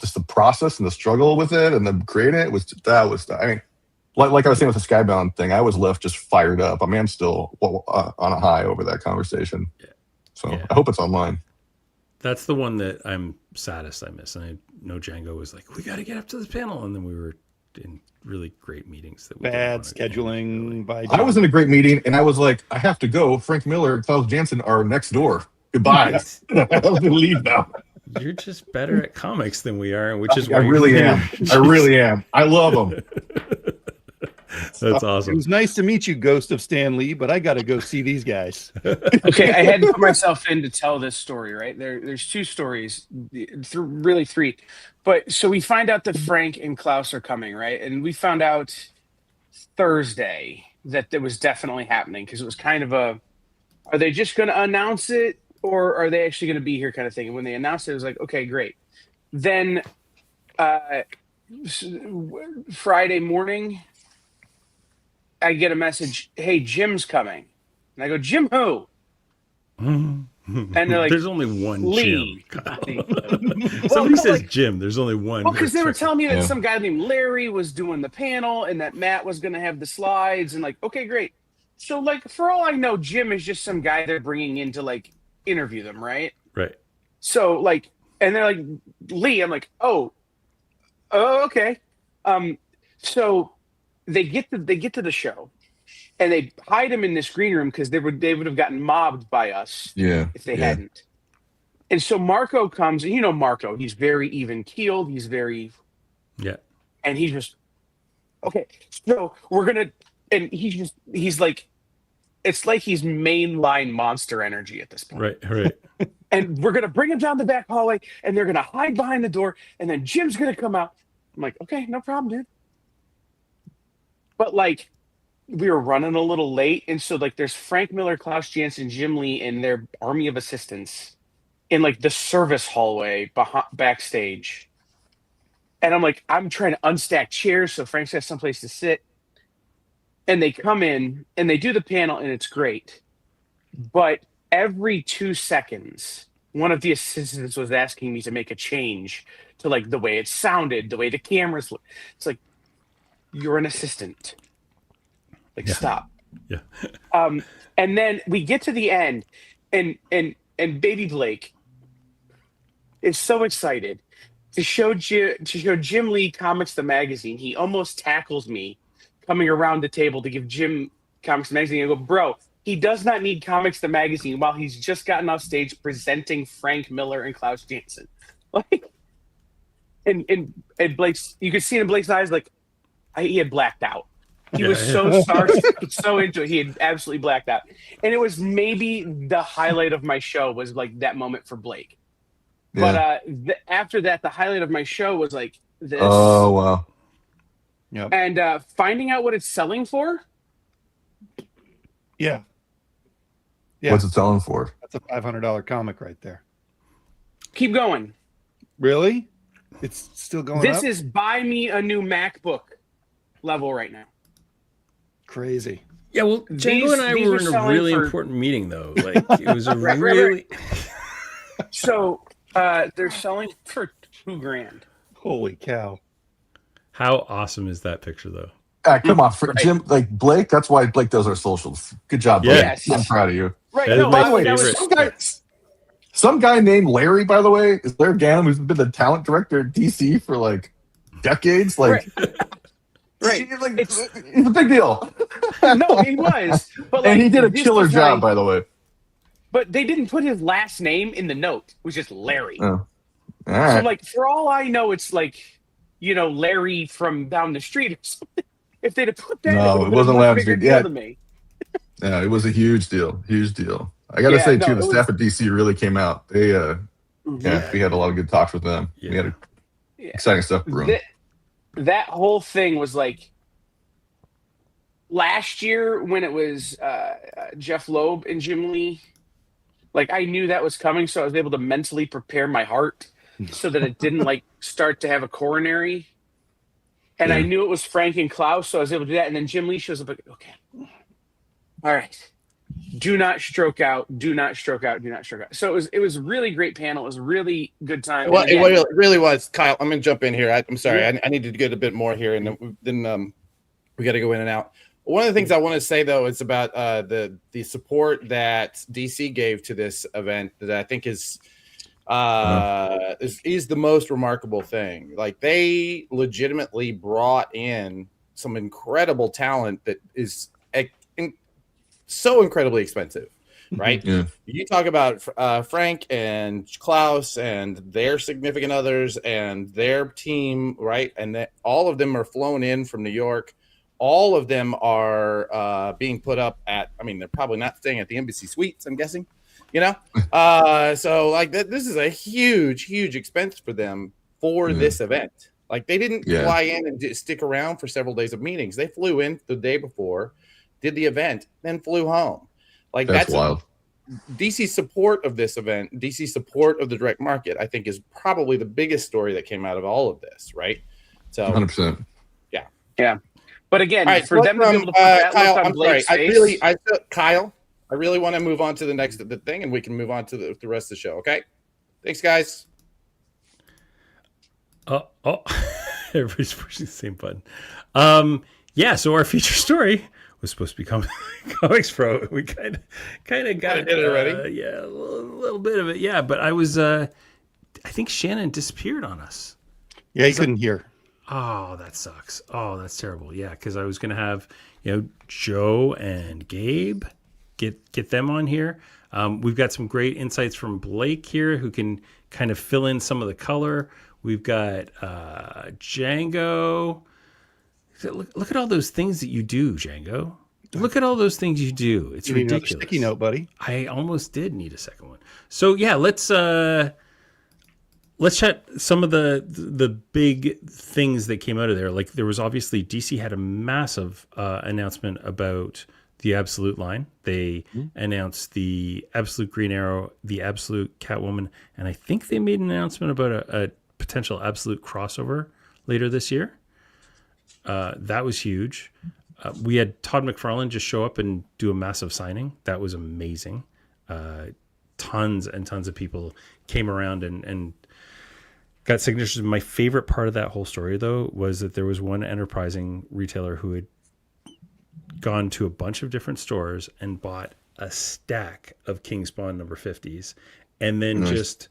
just the process and the struggle with it and then creating it I mean, like I was saying with the Skybound thing, I was left just fired up. I mean, I'm still on a high over that conversation. So I hope it's online. That's the one that I'm saddest I miss. And I know Django was like, we got to get up to this panel. And then we were in really great meetings. Bad scheduling by I was in a great meeting and I was like, I have to go. Frank Miller and Klaus Janson are next door. Goodbye. I have to leave now. You're just better at comics than we are, which is I really am. I really am. I love them. That's It awesome. was nice to meet you, Ghost of Stan Lee, but I got to go see these guys. Okay, I had to put myself in to tell this story, right? There's two stories, really three. But so we find out that Frank and Klaus are coming, right? And we found out Thursday that it was definitely happening because it was kind of a, are they just going to announce it or are they actually going to be here kind of thing? And when they announced it, it was like, okay, great. Then Friday morning, I get a message, hey, Jim's coming. And I go, Jim who? And they're like, there's only one Lee. Jim. Somebody says like, Jim. There's only one. Well, because they were telling me that Yeah. some guy named Larry was doing the panel and that Matt was going to have the slides and like, okay, great. So like, for all I know, Jim is just some guy they're bringing in to like interview them, right? Right. So like, and they're like, Lee. I'm like, oh, okay. So they get to the show, and they hide him in this green room because they would have gotten mobbed by us if they hadn't. And so Marco comes, and you know Marco, he's very even keeled, he's very and he's just okay. So we're gonna, and he's like, it's like he's mainline Monster Energy at this point. Right. And we're gonna bring him down the back hallway, and they're gonna hide behind the door, and then Jim's gonna come out. I'm like, okay, no problem, dude. But like, we were running a little late, and so like, there's Frank Miller, Klaus Janson, Jim Lee, and their army of assistants in like the service hallway backstage. And I'm like, I'm trying to unstack chairs so Frank's got someplace to sit. And they come in and they do the panel, and it's great. But every 2 seconds, one of the assistants was asking me to make a change to like the way it sounded, the way the cameras look. It's like, you're an assistant. Like, stop. Yeah. And then we get to the end, and Baby Blake is so excited to show Jim Lee Comics the magazine. He almost tackles me coming around the table to give Jim Comics the magazine. I go, bro, he does not need Comics the magazine while he's just gotten off stage presenting Frank Miller and Klaus Janson. Like, and Blake's, you could see in Blake's eyes, like, he had blacked out. He was so starstruck, so into it. He had absolutely blacked out. And it was maybe the highlight of my show was like that moment for Blake. Yeah. But after that, the highlight of my show was like this. Oh, wow. Yep. And finding out what it's selling for. Yeah. What's it selling for? That's a $500 comic right there. Keep going. Really? It's still going This up? is buy me a new MacBook level right now. Crazy. Yeah, well, Django and I these were are in a selling really for- important meeting, though. Like, it was a Right. really... So they're selling for $2,000. Holy cow. How awesome is that picture, though? Come on, Jim, like Blake, that's why Blake does our socials. Good job, Blake. Yes. I'm proud of you. Right. That is No, my that was favorite. Some guy named Larry, by the way, is Larry Gannum, who's been the talent director at DC for like decades. Like, right. like, he's a big deal. No, he was. But like, And he did a this killer was job, like- by the way. But they didn't put his last name in the note. It was just Larry. Oh. All So right. like, for all I know, it's like, you know, Larry from down the street or something. If they'd have put that, No, it it wasn't Larry Lamb Street. deal Yeah. to me. Yeah, it was a huge deal. Huge deal. I got to Yeah, say, no, too, it the was- staff at DC really came out. They, Mhm. yeah, we had a lot of good talks with them. Yeah. We had Yeah. exciting stuff brewing. That whole thing was like last year when it was Jeff Loeb and Jim Lee. Like, I knew that was coming, so I was able to mentally prepare my heart so that it didn't like start to have a coronary. And I Yeah. knew it was Frank and Klaus, so I was able to do that. And then Jim Lee shows up like, okay, all right, do not stroke out, do not stroke out, do not stroke out. So it was a really great panel. It was a really good time. Well, And it again, really was. Kyle, I'm going to jump in here. I'm sorry. Yeah. I need to get a bit more here, and then we got to go in and out. One of the things I want to say, though, is about the support that DC gave to this event that I think is the most remarkable thing. Like, they legitimately brought in some incredible talent that is so incredibly expensive, right? Yeah. You talk about Frank and Klaus and their significant others and their team, right? And that all of them are flown in from New York All of them are being put up at, I mean, they're probably not staying at the Embassy Suites, I'm guessing, you know? So like this is a huge expense for them for this event. Like they didn't fly in and just stick around for several days of meetings. They flew in the day before, did the event, then flew home. Like that's wild. DC's support of this event, DC's support of the direct market, I think is probably the biggest story that came out of all of this, right? So 100%. Yeah. But again, for them to be able to put that Kyle, look on Blake's face. Kyle, I really want to move on to the next thing, and we can move on to the rest of the show. Okay, thanks, guys. Everybody's pushing the same button. Yeah. So our feature story was supposed to become ComicsPRO. We kind of got did it already. Yeah, a little bit of it. Yeah, but I was. I think Shannon disappeared on us. Yeah, he couldn't hear. Oh, that sucks. Oh, that's terrible. Yeah, because I was going to have, Joe and Gabe get them on here. We've got some great insights from Blake here who can kind of fill in some of the color. We've got Django. Look at all those things that you do, Django. Look at all those things you do. It's ridiculous. Sticky note, buddy. I almost did need a second one. So yeah, let's chat some of the big things that came out of there. Like there was obviously DC had a massive announcement about the Absolute line. They announced the Absolute Green Arrow, the Absolute Catwoman, and I think they made an announcement about a potential Absolute crossover later this year. That was huge. We had Todd McFarlane just show up and do a massive signing. That was amazing. Tons and tons of people came around and got signatures. My favorite part of that whole story, though, was that there was one enterprising retailer who had gone to a bunch of different stores and bought a stack of King Spawn number 50s and then just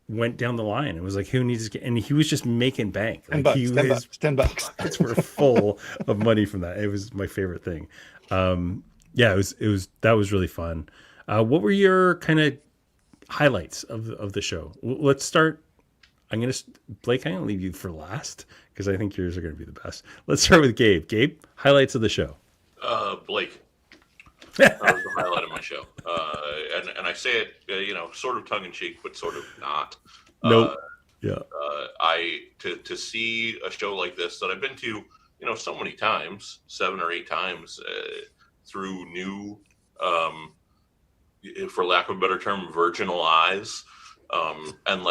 went down the line and was like, who needs to get, and he was just making bank. Like $10. Pockets were full of money from that. It was my favorite thing. That was really fun. What were your kind of highlights of the show? Let's start. Blake, I'm going to leave you for last because I think yours are going to be the best. Let's start with Gabe. Gabe, highlights of the show. Blake. That was the highlight of my show. And I say it, sort of tongue in cheek, but sort of not. Nope. Yeah. To see a show like this that I've been to, so many times, 7 or 8 times, through new, for lack of a better term, virginal eyes, and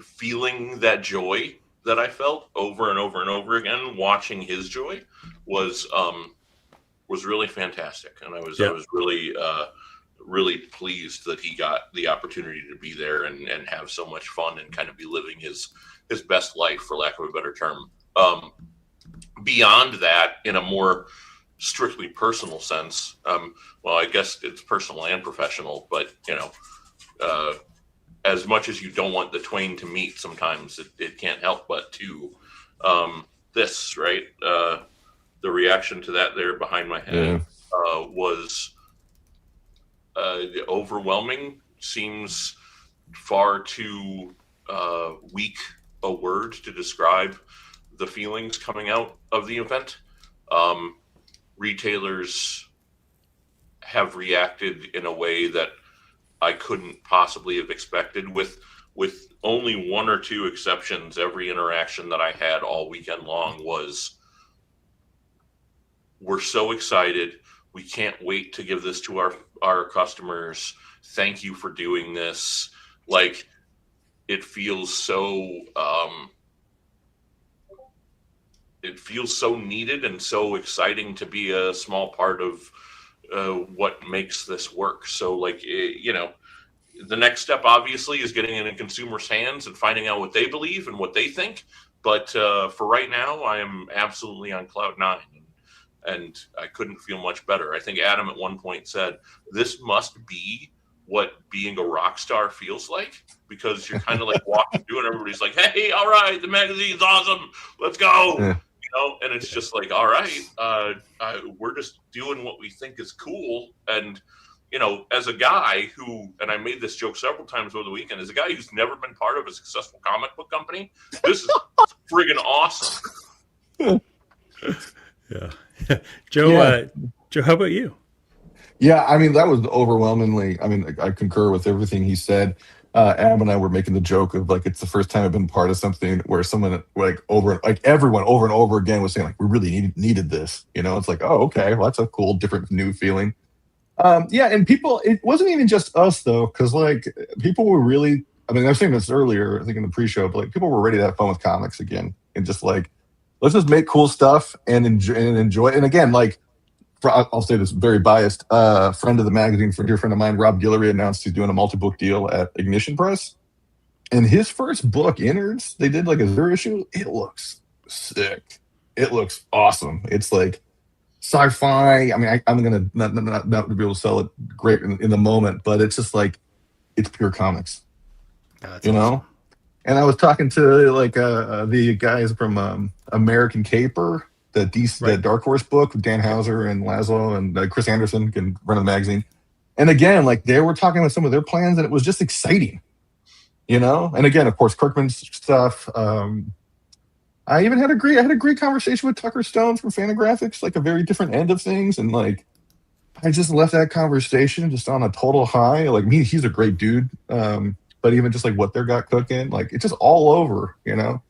feeling that joy that I felt over and over and over again, watching his joy was really fantastic. And I was really pleased that he got the opportunity to be there and have so much fun and kind of be living his best life, for lack of a better term. Beyond that, in a more strictly personal sense, well, I guess it's personal and professional, but as much as you don't want the twain to meet, sometimes it can't help but to this, right? The reaction to that there behind my head was overwhelming. Seems far too weak a word to describe the feelings coming out of the event. Retailers have reacted in a way that I couldn't possibly have expected. With only 1 or 2 exceptions, every interaction that I had all weekend long was, we're so excited. We can't wait to give this to our customers. Thank you for doing this. Like, it feels so needed and so exciting to be a small part of what makes this work. So the next step obviously is getting it in consumers' hands and finding out what they believe and what they think. But for right now, I am absolutely on cloud 9. And I couldn't feel much better. I think Adam at one point said, this must be what being a rock star feels like, because you're kind of like walking through and everybody's like, hey, all right, the magazine's awesome. Let's go. Yeah. And it's just like, all right, we're just doing what we think is cool. And, as a guy who, and I made this joke several times over the weekend, as a guy who's never been part of a successful comic book company, this is friggin' awesome. Yeah. Joe, Yeah. Joe, how about you? Yeah, I mean that was overwhelmingly. I mean, I concur with everything he said. Adam and I were making the joke of like it's the first time I've been part of something where someone like everyone over and over again was saying like we really needed this. You know, it's like oh okay, well that's a cool different new feeling. Yeah, and people, it wasn't even just us though, because like people were really. I mean, I was saying this earlier, I think in the pre-show, but like people were ready to have fun with comics again and just like let's just make cool stuff and enjoy. And again, like I'll say this very biased. Friend of the magazine, dear friend of mine, Rob Guillory, announced he's doing a multi-book deal at Ignition Press. And his first book, Innards, they did like a 0 issue. It looks sick. It looks awesome. It's like sci-fi. I mean, I'm gonna not be able to sell it great in the moment, but it's just like it's pure comics. That's you awesome. know. And I was talking to like the guys from American Caper, the Dark Horse book with Dan Hauser and Laszlo and Chris Anderson can run the magazine. And again, like they were talking about some of their plans, and it was just exciting, you know. And again, of course, Kirkman's stuff. I had a great conversation with Tucker Stone from Fantagraphics, like a very different end of things, and like I just left that conversation just on a total high. Like he's a great dude. But even just like what they got cooking, like it's just all over, you know.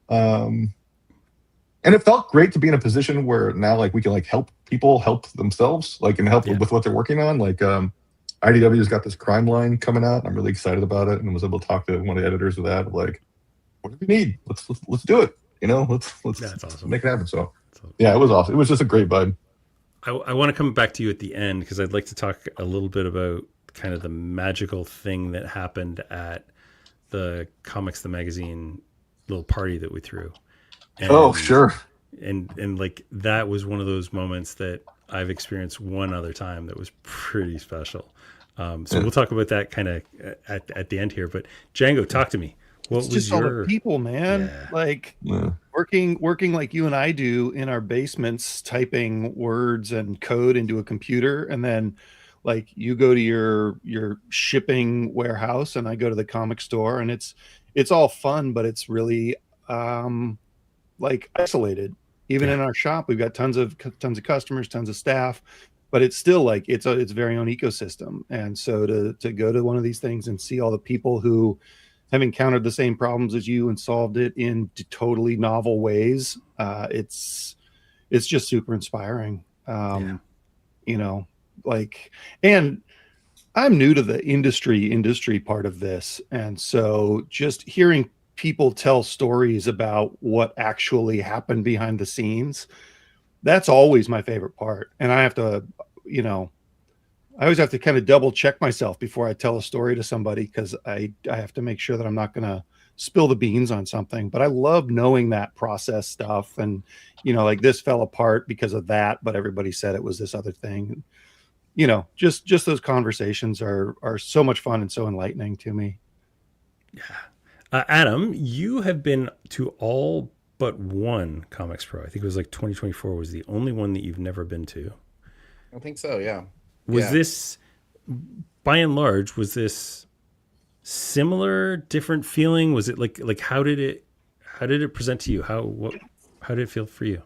And it felt great to be in a position where now like we can like help people help themselves, like and help with what they're working on. Like IDW's got this crime line coming out. I'm really excited about it, and was able to talk to one of the editors of that. Like, what do we need? Let's do it. You know, let's That's awesome. make it happen. So yeah, it was awesome. It was just a great vibe. I want to come back to you at the end because I'd like to talk a little bit about kind of the magical thing that happened at the Comics the Magazine little party that we threw. And, sure. And like that was one of those moments that I've experienced one other time that was pretty special. So we'll talk about that kind of at the end here. But Django, talk to me. What it's was just all the people, man. Yeah. Like working like you and I do in our basements, typing words and code into a computer, and then like you go to your shipping warehouse and I go to the comic store, and it's all fun, but it's really like isolated. Even in our shop, we've got tons of customers, tons of staff, but it's still like it's very own ecosystem. And so to go to one of these things and see all the people who have encountered the same problems as you and solved it in totally novel ways, it's just super inspiring. You know, like, and I'm new to the industry part of this, and so just hearing people tell stories about what actually happened behind the scenes, that's always my favorite part. And I have to, you know, I always have to kind of double check myself before I tell a story to somebody, because I have to make sure that I'm not going to spill the beans on something. But I love knowing that process stuff, and you know, like this fell apart because of that, but everybody said it was this other thing. You know, just those conversations are so much fun and so enlightening to me. Yeah. Adam, you have been to all but one Comics Pro. I think it was like 2024 was the only one that you've never been to. I think so, yeah. Was this, by and large, was this similar, different feeling? Was it like how did it present to you? How did it feel for you?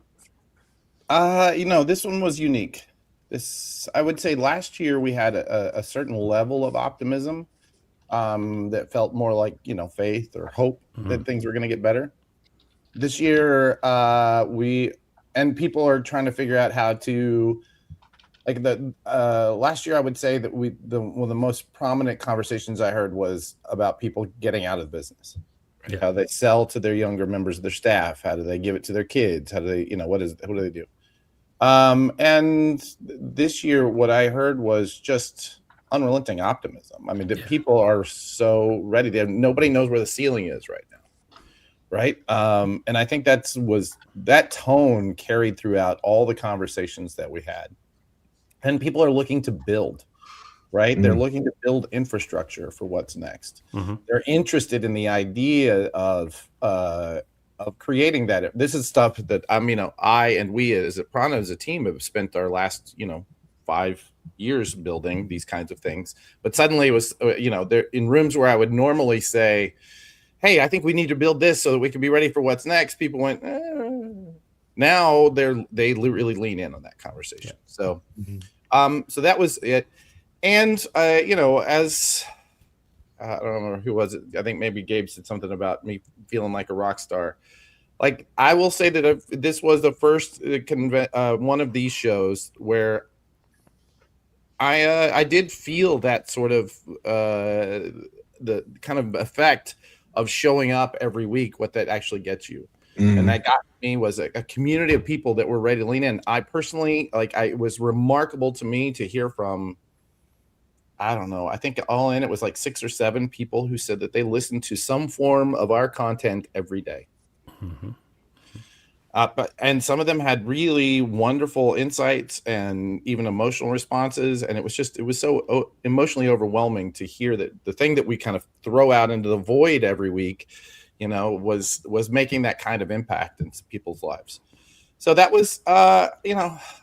You know, this one was unique. I would say last year we had a certain level of optimism that felt more like, you know, faith or hope that things were going to get better. This year, people are trying to figure out how to, like last year, I would say that one of the most prominent conversations I heard was about people getting out of business. Right? How they sell to their younger members of their staff. How do they give it to their kids? How do they, you know, what do they do? And this year, what I heard was just unrelenting optimism. I mean, the people are so ready. Nobody knows where the ceiling is right now, right? And I think that tone carried throughout all the conversations that we had. And people are looking to build, right? Mm-hmm. They're looking to build infrastructure for what's next. Mm-hmm. They're interested in the idea of creating that. This is stuff that I and we as Prana as a team have spent our last 5 years building these kinds of things. But suddenly it was they're in rooms where I would normally say, hey, I think we need to build this so that we can be ready for what's next. People went, Now they really lean in on that conversation. So, so that was it. And as I don't remember who was it. I think maybe Gabe said something about me feeling like a rock star. Like, I will say that this was the first one of these shows where I did feel that sort of the kind of effect of showing up every week, what that actually gets you. And that got me was a community of people that were ready to lean in. I personally, it was remarkable to me to hear from, I don't know, I think all in it was like 6 or 7 people who said that they listened to some form of our content every day. And some of them had really wonderful insights and even emotional responses. And it was so emotionally overwhelming to hear that the thing that we kind of throw out into the void every week, was making that kind of impact in people's lives. So that was,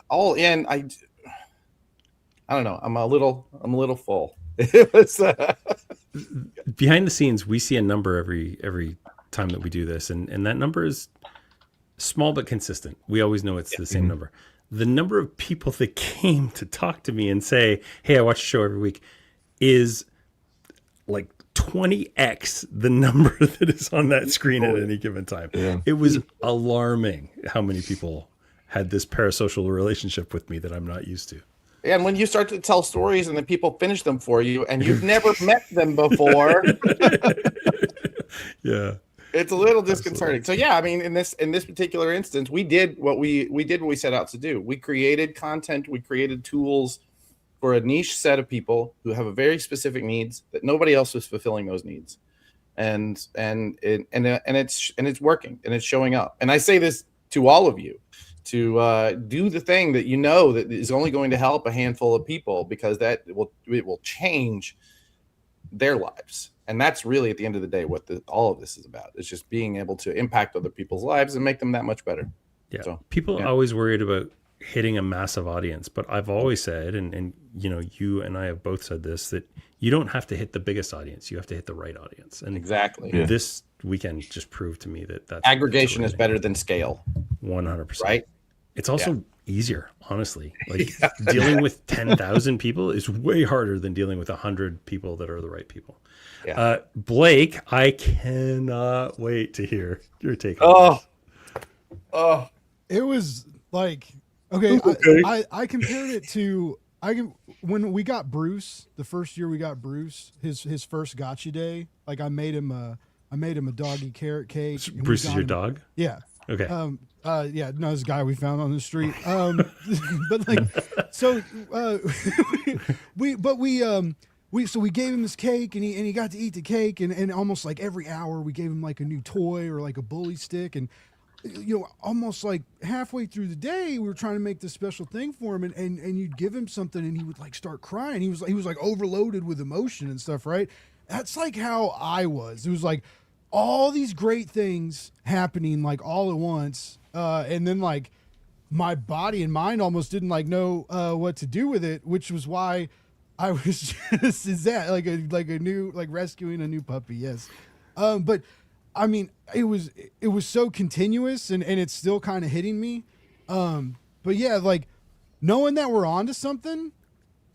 all in. I don't know. I'm a little full. It was behind the scenes. We see a number every time that we do this, and that number is small but consistent. We always know it's the same number. The number of people that came to talk to me and say, "Hey, I watch the show every week," is like 20x the number that is on that screen at any given time. Yeah. It was alarming how many people had this parasocial relationship with me that I'm not used to. And when you start to tell stories and then people finish them for you and you've never met them before, yeah, it's a little disconcerting. So yeah, I mean, in this particular instance, we did what we set out to do. We created content, we created tools for a niche set of people who have a very specific needs that nobody else was fulfilling those needs, and it's working and it's showing up. And I say this to all of you, to do the thing that that is only going to help a handful of people, because it will change their lives. And that's really, at the end of the day, what all of this is about. It's just being able to impact other people's lives and make them that much better. Yeah. So, people are always worried about hitting a massive audience, but I've always said, and you and I have both said this, that you don't have to hit the biggest audience. You have to hit the right audience. And exactly. This weekend just proved to me that aggregation is better than scale. 100%. Right. It's also easier, honestly. Like dealing with 10,000 people is way harder than dealing with 100 people that are the right people. Yeah. Blake, I cannot wait to hear your take on this. It was like, okay. I compared it to when we got Bruce, the first year we got Bruce, his first gotcha day. Like I made him a doggy carrot cake. Bruce is your dog? Yeah. Okay. Yeah, no, this guy we found on the street. But like, so we gave him this cake, and he got to eat the cake, and almost like every hour we gave him like a new toy or like a bully stick, and almost like halfway through the day we were trying to make this special thing for him, and you'd give him something and he would like start crying. He was like overloaded with emotion and stuff, right? That's like how I was. It was like all these great things happening like all at once, and then like my body and mind almost didn't like know what to do with it, which was why I was just like a new, like rescuing a new puppy. Yes. But I mean, it was so continuous, and it's still kind of hitting me. But yeah, like knowing that we're onto something,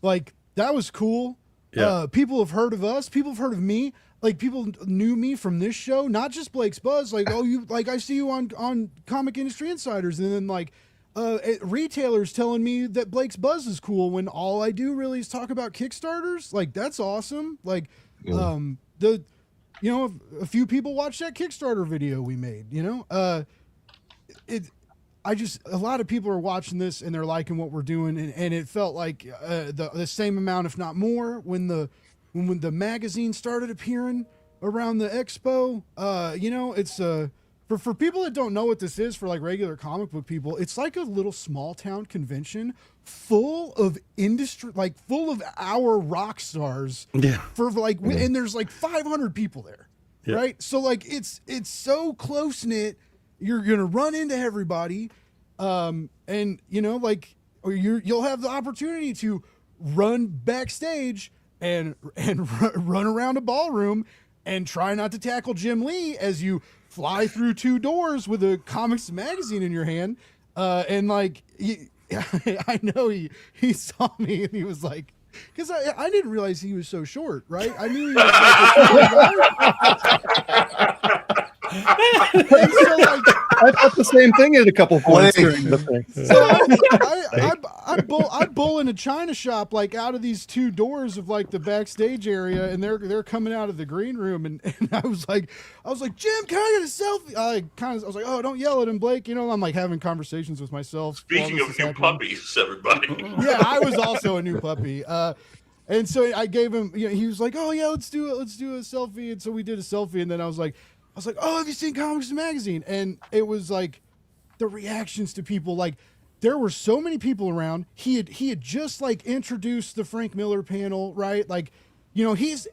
like that was cool. Yeah. People have heard of us. People have heard of me. Like people knew me from this show, not just Blake's Buzz. Like, oh, you like I see you on Comic Industry Insiders, and then like retailers telling me that Blake's Buzz is cool when all I do really is talk about Kickstarters. Like that's awesome. Like a few people watched that Kickstarter video we made. A lot of people are watching this and they're liking what we're doing, and it felt like the same amount, if not more, when the magazine started appearing around the expo. It's for people that don't know what this is, for like regular comic book people, it's like a little small town convention full of industry, like full of our rock stars. Yeah. And there's like 500 people there. Yeah. Right. So like it's so close knit. You're gonna run into everybody, and you'll have the opportunity to run backstage and run around a ballroom and try not to tackle Jim Lee as you fly through 2 doors with a comics magazine in your hand. And like I know he saw me and he was like, because I didn't realize he was so short, right? I knew he was like and so like I thought the same thing at a couple points Blake. during the thing. so I bull in a china shop like out of these two doors of like the backstage area, and they're coming out of the green room, and I was like, Jim, can I get a selfie? I was like, oh, don't yell at him, Blake. You know, I'm like having conversations with myself. Speaking of new puppies, everybody. Yeah, I was also a new puppy. And so I gave him, you know, he was like, oh yeah, let's do a selfie. And so we did a selfie, and then I was like, oh, have you seen Comics Magazine? And it was like the reactions to people, like there were so many people around. He had just like introduced the Frank Miller panel, right? Like, you know, he's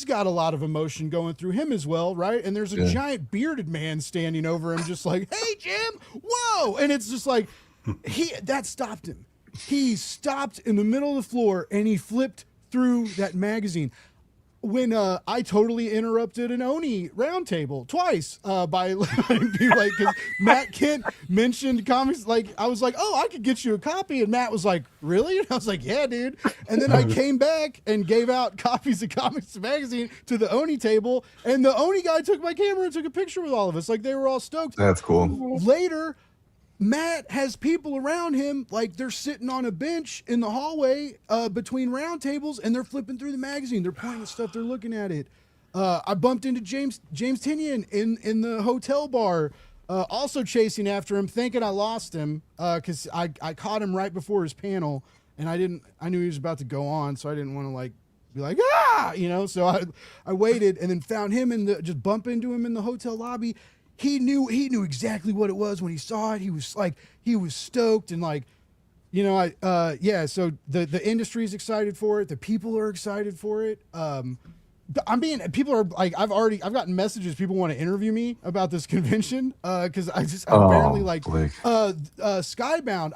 got a lot of emotion going through him as well, right? And there's a giant bearded man standing over him, just like, hey Jim, whoa! And it's just like that stopped him. He stopped in the middle of the floor and he flipped through that magazine. When I totally interrupted an Oni roundtable twice by letting be like, because Matt Kent mentioned comics, like I was like, oh, I could get you a copy, and Matt was like, really? And I was like, yeah, dude. And then I came back and gave out copies of Comics Magazine to the Oni table, and the Oni guy took my camera and took a picture with all of us. Like they were all stoked. That's cool. Later, Matt has people around him, like they're sitting on a bench in the hallway between round tables, and they're flipping through the magazine. They're pointing at stuff. They're looking at it. I bumped into James Tinian in the hotel bar, also chasing after him, thinking I lost him because I caught him right before his panel, and I knew he was about to go on, so I didn't want to like be like, ah, you know. So I waited and then found him just bump into him in the hotel lobby. He knew exactly what it was when he saw it. He was stoked, and like, you know, so the industry's excited for it. The people are excited for it. People are like, I've gotten messages. People want to interview me about this convention because I'm apparently like Skybound.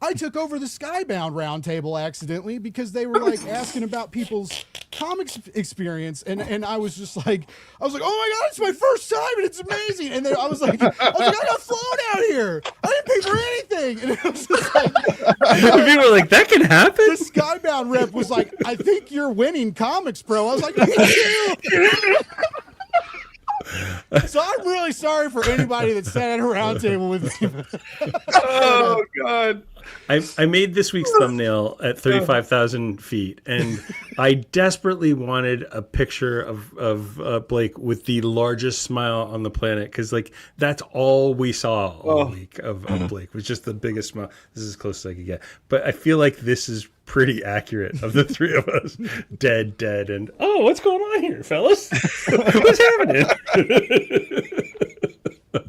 I took over the Skybound roundtable accidentally because they were like asking about people's comics experience, and I was like, oh my god, it's my first time and it's amazing. And then I was like, I got flown out here. I didn't pay for anything, and it was just like, people were like, that can happen. The Skybound rep was like, I think you're winning ComicsPRO. I was like, me too. So I'm really sorry for anybody that sat at a round table with me. Oh god. I made this week's thumbnail at 35,000 feet, and I desperately wanted a picture of Blake with the largest smile on the planet, because like that's all we saw all week of Blake was just the biggest smile. This is as close as I could get, but I feel like this is pretty accurate of the three of us. Dead, and what's going on here, fellas? What's happening?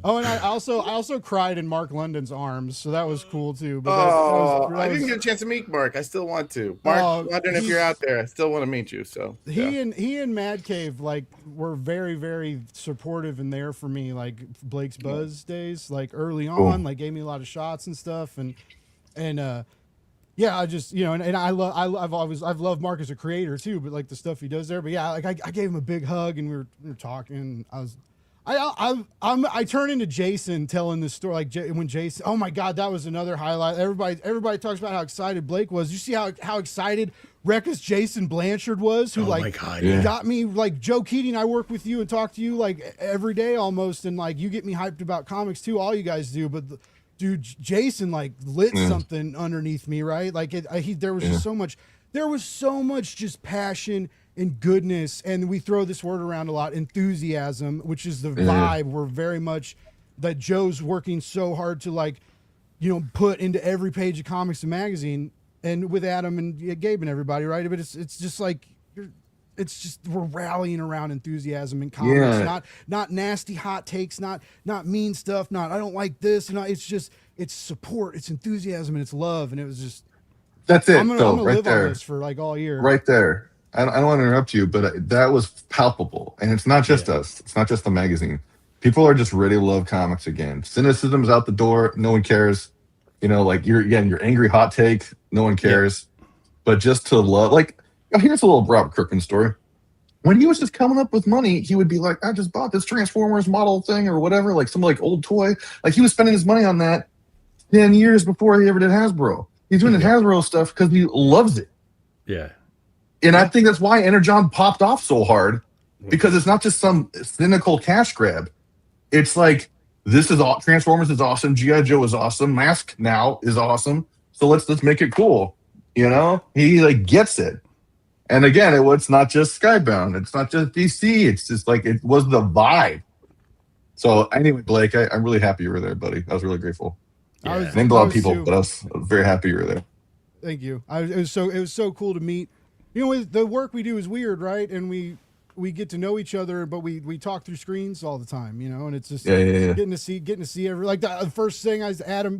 Oh, and I also cried in Mark London's arms, so that was cool too. But I didn't get a chance to meet Mark. I still want to. Mark, London, if you're out there, I still want to meet you. So he and Mad Cave like were very, very supportive and there for me, like Blake's Buzz days, like early on, like gave me a lot of shots and stuff, and yeah, I just, you know, and I've loved Mark as a creator too, but like the stuff he does there. But yeah, like I gave him a big hug and we were talking. I turn into Jason telling this story, like when Jason. Oh my God, that was another highlight. Everybody talks about how excited Blake was. You see how excited Rekka's Jason Blanchard was, who got me, like, Joe Keating. I work with you and talk to you like every day almost, and like you get me hyped about comics too. All you guys do, but. Dude, Jason like lit something underneath me, right? Like there was just so much just passion and goodness, and we throw this word around a lot, enthusiasm, which is the vibe we're very much that Joe's working so hard to, like, you know, put into every page of Comics and Magazine, and with Adam and Gabe and everybody, right? But it's just like we're rallying around enthusiasm in comics, not nasty hot takes, not mean stuff, not I don't like this, it's support, it's enthusiasm, and it's love, and it was just that's it. I'm gonna right live there on this for like all year. Right there. I don't want to interrupt you, but that was palpable, and it's not just us. It's not just the magazine. People are just ready to love comics again. Cynicism's out the door. No one cares. You know, like your angry hot take. No one cares. But just to love, like. Here's a little Robert Kirkman story. When he was just coming up with money, he would be like, I just bought this Transformers model thing or whatever, like some like old toy. Like he was spending his money on that. 10 years before he ever did Hasbro. He's doing the Hasbro stuff because he loves it. Yeah. And I think that's why Energon popped off so hard, because it's not just some cynical cash grab. It's like, this is all, Transformers is awesome, G.I. Joe is awesome, Mask now is awesome, so let's make it cool. You know, he like gets it. And again, it's not just Skybound, it's not just DC, it's just like, it was the vibe. So anyway, Blake, I'm really happy you were there, buddy. I was really grateful. Yeah. I named a lot of people, but I was very happy you were there. Thank you. It was so cool to meet. You know, the work we do is weird, right? And we get to know each other, but we talk through screens all the time, you know. And it's just getting to see every, like the first thing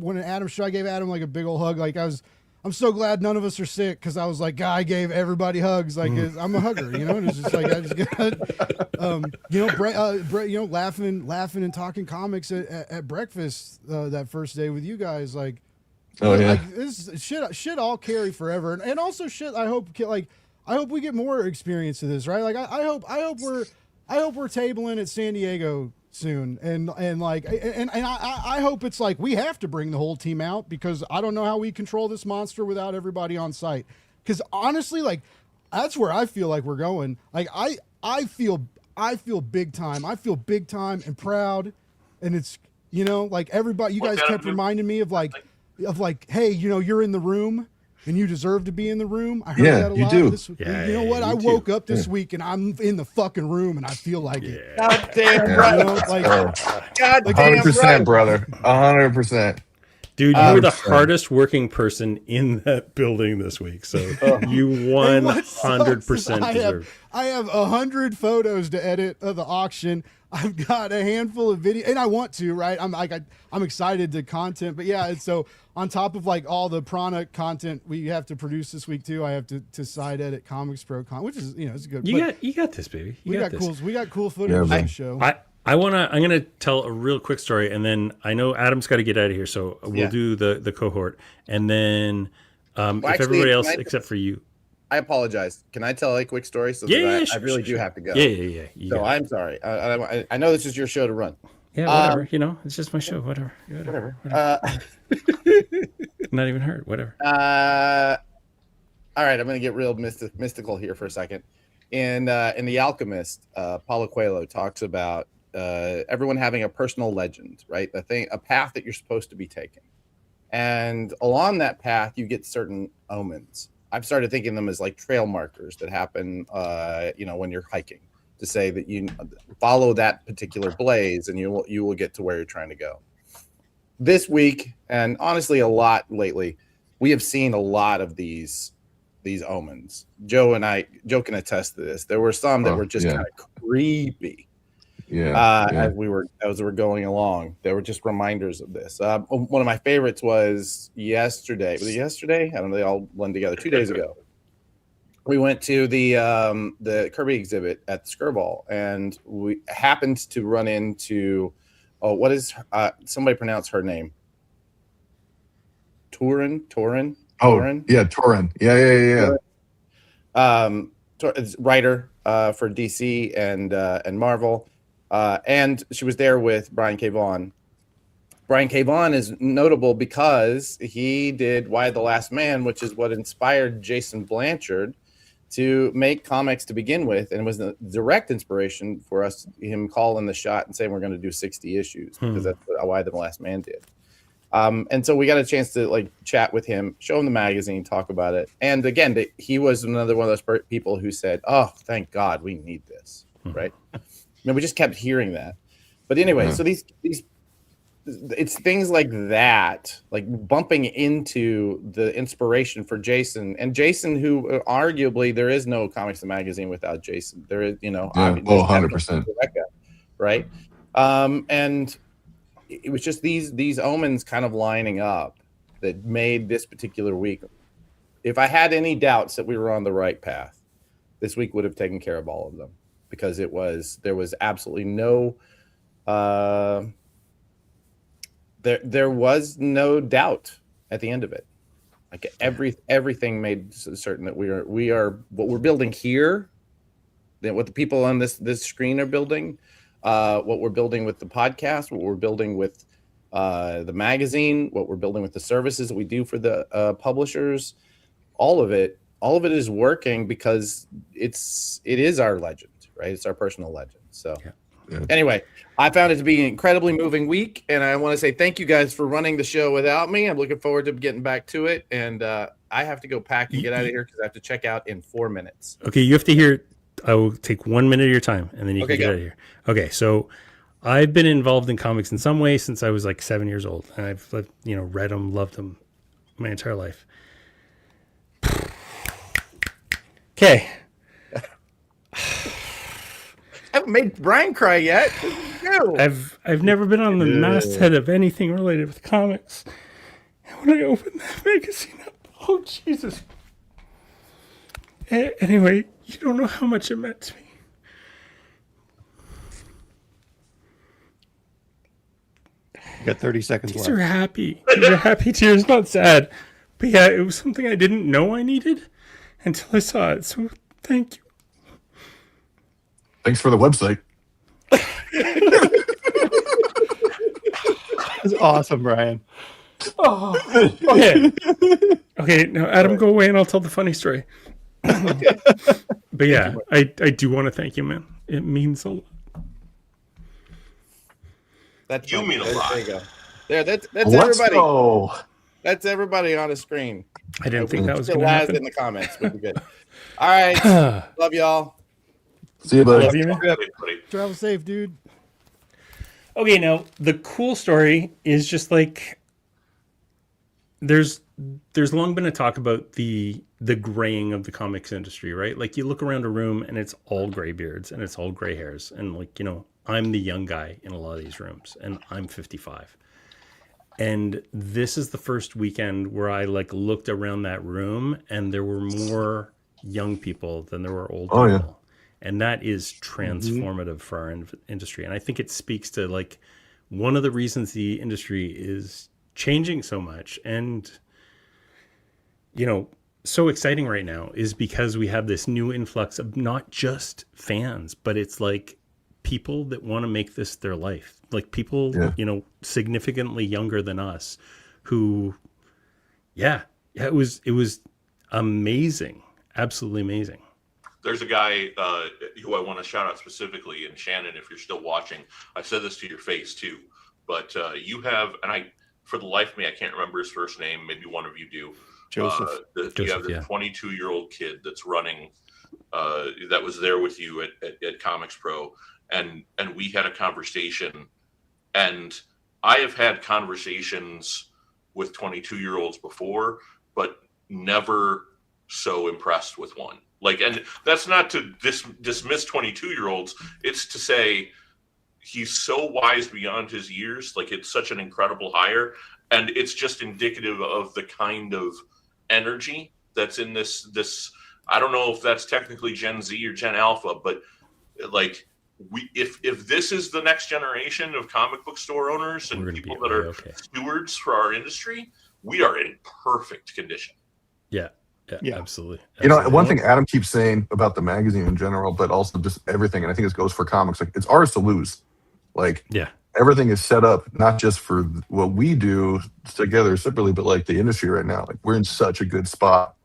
when Adam showed, I gave Adam like a big old hug. Like I'm so glad none of us are sick, because I was like, I gave everybody hugs. Like I'm a hugger, you know. And it's just like I just got, you know, laughing and talking comics at breakfast that first day with you guys, like. Oh yeah, like this shit all carry forever, and also shit. I hope we get more experience of this, right? Like I hope we're tabling at San Diego soon, and I hope it's like we have to bring the whole team out, because I don't know how we control this monster without everybody on site. Because honestly, like that's where I feel like we're going. Like I feel big time. I feel big time and proud, and it's, you know, like everybody. You guys kept reminding me of like, hey, you know, you're in the room and you deserve to be in the room. I heard that a lot. You do. You know what? I woke up this week and I'm in the fucking room and I feel like it. God damn right. You know, like, God damn 100%, right. brother. 100%. Dude, you were the hardest working person in that building this week, so you 100% deserve. I have 100 photos to edit of the auction. I've got a handful of video, and I want to, right? I'm excited to content, but yeah. And so on top of like all the Prana content we have to produce this week too, I have to side edit ComicsPRO which is, you know, it's good. You got this, baby. We got cool footage on the show. I'm gonna tell a real quick story, and then I know Adam's got to get out of here, so we'll do the cohort, and then if everybody else except for you. I apologize. Can I tell a quick story? So I really do have to go. Yeah. So I'm sorry. I know this is your show to run. Yeah, whatever. You know, it's just my show. Whatever. Not even hurt. Whatever. All right, I'm going to get real mystical here for a second. In The Alchemist, Paulo Coelho talks about everyone having a personal legend, right? A path that you're supposed to be taking, and along that path, you get certain omens. I've started thinking of them as like trail markers that happen, you know, when you're hiking, to say that you follow that particular blaze and you will get to where you're trying to go. This week, and honestly a lot lately, we have seen a lot of these omens. Joe can attest to this. There were some that were just kind of creepy. As we're going along, there were just reminders of this. One of my favorites was yesterday. Was it yesterday? I don't know. They all blend together. 2 days ago, we went to the Kirby exhibit at the Skirball, and we happened to run into what is somebody pronounce her name? Torin. Oh, yeah, Torin. Yeah. Writer for DC and Marvel. And she was there with Brian K. Vaughan. Brian K. Vaughan is notable because he did Why the Last Man, which is what inspired Jason Blanchard to make comics to begin with, and was the direct inspiration for him calling the shot and saying we're going to do 60 issues, because that's what Why the Last Man did. And so we got a chance to like chat with him, show him the magazine, talk about it. And again, he was another one of those people who said, "Oh, thank God, we need this." Right? And we just kept hearing that. But anyway, so these it's things like that, like bumping into the inspiration for Jason, and Jason, who arguably there is no comics and magazine without Jason. There is, you know, 100%, right? And it was just these omens kind of lining up that made this particular week. If I had any doubts that we were on the right path, this week would have taken care of all of them, because there was absolutely no there was no doubt at the end of it. Like everything made certain that we are what we're building here, that what the people on this screen are building, what we're building with the podcast, what we're building with the magazine, what we're building with the services that we do for the publishers, all of it is working because it is our legend, right? It's our personal legend. So anyway, I found it to be an incredibly moving week, and I want to say thank you guys for running the show without me. I'm looking forward to getting back to it, and I have to go pack and get out of here because I have to check out in 4 minutes. Okay, you have to hear. I will take 1 minute of your time, and then you can get out of here. Okay, so I've been involved in comics in some way since I was like 7 years old, and I've read them, loved them my entire life. Okay. I haven't made Brian cry yet. I've never been on the masthead of anything related with comics. And when I opened that magazine up, oh Jesus. Anyway, you don't know how much it meant to me. You got 30 seconds These left. are happy. These are happy tears, not sad. But yeah, it was something I didn't know I needed until I saw it. So thank you. Thanks for the website. That's awesome, Brian. Oh, okay. Okay, now Adam, go away and I'll tell the funny story. But yeah, I do want to thank you, man. It means a lot. That's You mean a lot. There you go. There, that's Let's everybody. go. That's everybody on the screen. I didn't think that was going to last in happen. the comments. Would be good. All right, love y'all. See you, buddy. Love you, man. Everybody. Travel safe, dude. Okay, now the cool story is just like there's long been a talk about the graying of the comics industry, right? Like you look around a room and it's all gray beards and it's all gray hairs, and like I'm the young guy in a lot of these rooms, and I'm 55. And this is the first weekend where I like looked around that room and there were more young people than there were old people. Oh, yeah. And that is transformative for our industry. And I think it speaks to like one of the reasons the industry is changing so much and, so exciting right now is because we have this new influx of not just fans, but it's like people that want to make this their life. Like people, significantly younger than us who, it was amazing. Absolutely amazing. There's a guy who I want to shout out specifically, and Shannon, if you're still watching, I said this to your face too, but you have, and for the life of me, I can't remember his first name. Maybe one of you do. Joseph. You have this 22-year-old kid that's running, that was there with you at ComicsPRO, and we had a conversation, and I have had conversations with 22-year-olds before, but never so impressed with one. Like, and that's not to dismiss 22-year-olds. It's to say he's so wise beyond his years. Like, it's such an incredible hire. And it's just indicative of the kind of energy that's in this, I don't know if that's technically Gen Z or Gen Alpha, but like if this is the next generation of comic book store owners and people that are stewards for our industry, we are in perfect condition. Yeah, absolutely. One thing Adam keeps saying about the magazine in general, but also just everything, and I think this goes for comics, like it's ours to lose. Like, everything is set up not just for what we do together separately, but like the industry right now. Like, we're in such a good spot,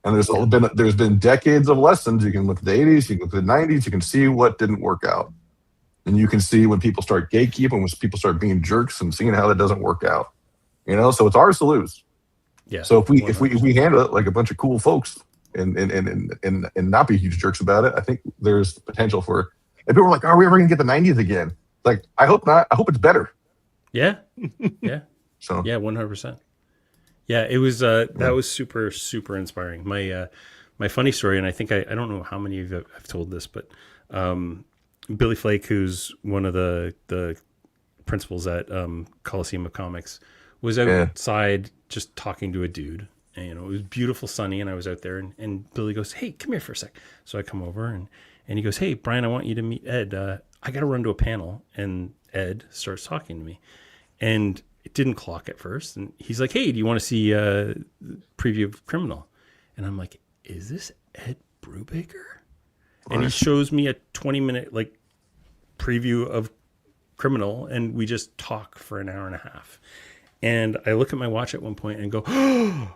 and there's been decades of lessons. You can look at the 80s, you can look at the 90s, you can see what didn't work out, and you can see when people start gatekeeping, when people start being jerks, and seeing how that doesn't work out. So it's ours to lose. Yeah. So if we handle it like a bunch of cool folks and not be huge jerks about it, I think there's potential for. And people are like, "Are we ever going to get the 90s again?" Like, I hope not. I hope it's better. Yeah. So 100%. Yeah, it was that was super, super inspiring. My funny story, and I think I don't know how many of you have told this, but Billy Flake, who's one of the principals at Coliseum of Comics, was outside just talking to a dude. And, it was beautiful, sunny, and I was out there, and Billy goes, "Hey, come here for a sec." So I come over, and he goes, "Hey, Brian, I want you to meet Ed. I got to run to a panel." And Ed starts talking to me, and it didn't clock at first. And he's like, "Hey, do you want to see a preview of Criminal?" And I'm like, "Is this Ed Brubaker?" And he shows me a 20-minute like preview of criminal, and we just talk for an hour and a half. And I look at my watch at one point and go, oh,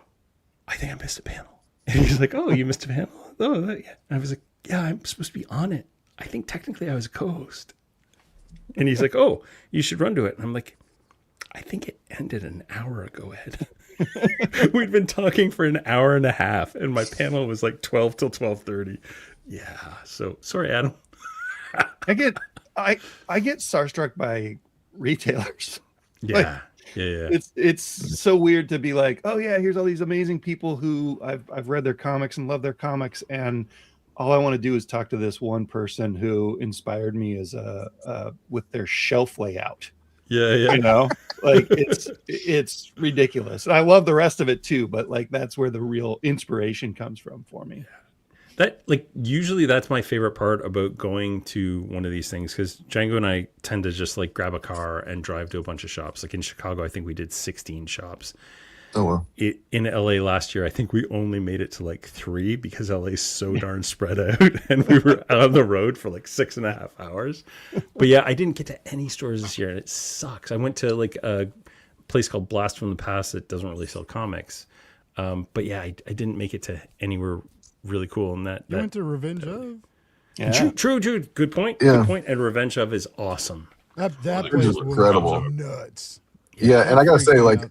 I think I missed a panel. And he's like, oh, you missed a panel? Oh, yeah. And I was like, yeah, I'm supposed to be on it. I think technically I was a co-host. And he's like, oh, you should run to it. And I'm like, I think it ended an hour ago, Ed. We'd been talking for an hour and a half, and my panel was like 12 till 12:30. Yeah. So sorry, Adam. I get starstruck by retailers. Yeah. Like, yeah. It's so weird to be like, oh yeah, here's all these amazing people who I've read their comics and love their comics, and all I want to do is talk to this one person who inspired me as with their shelf layout. Yeah. You know, like it's ridiculous. And I love the rest of it too, but like that's where the real inspiration comes from for me. That, like, usually that's my favorite part about going to one of these things, because Django and I tend to just like grab a car and drive to a bunch of shops. Like in Chicago, I think we did 16 shops. Oh, well. In LA last year, I think we only made it to like 3 because LA is so darn spread out, and we were out on the road for like 6.5 hours. But yeah, I didn't get to any stores this year, and it sucks. I went to like a place called Blast from the Past that doesn't really sell comics. But yeah, I didn't make it to anywhere really cool. And that You went to Revenge of? Yeah. True. Good point. Yeah. Good point. And Revenge of is awesome. That Revenge place is was incredible. nuts. Yeah, and I gotta say, freaked like, out.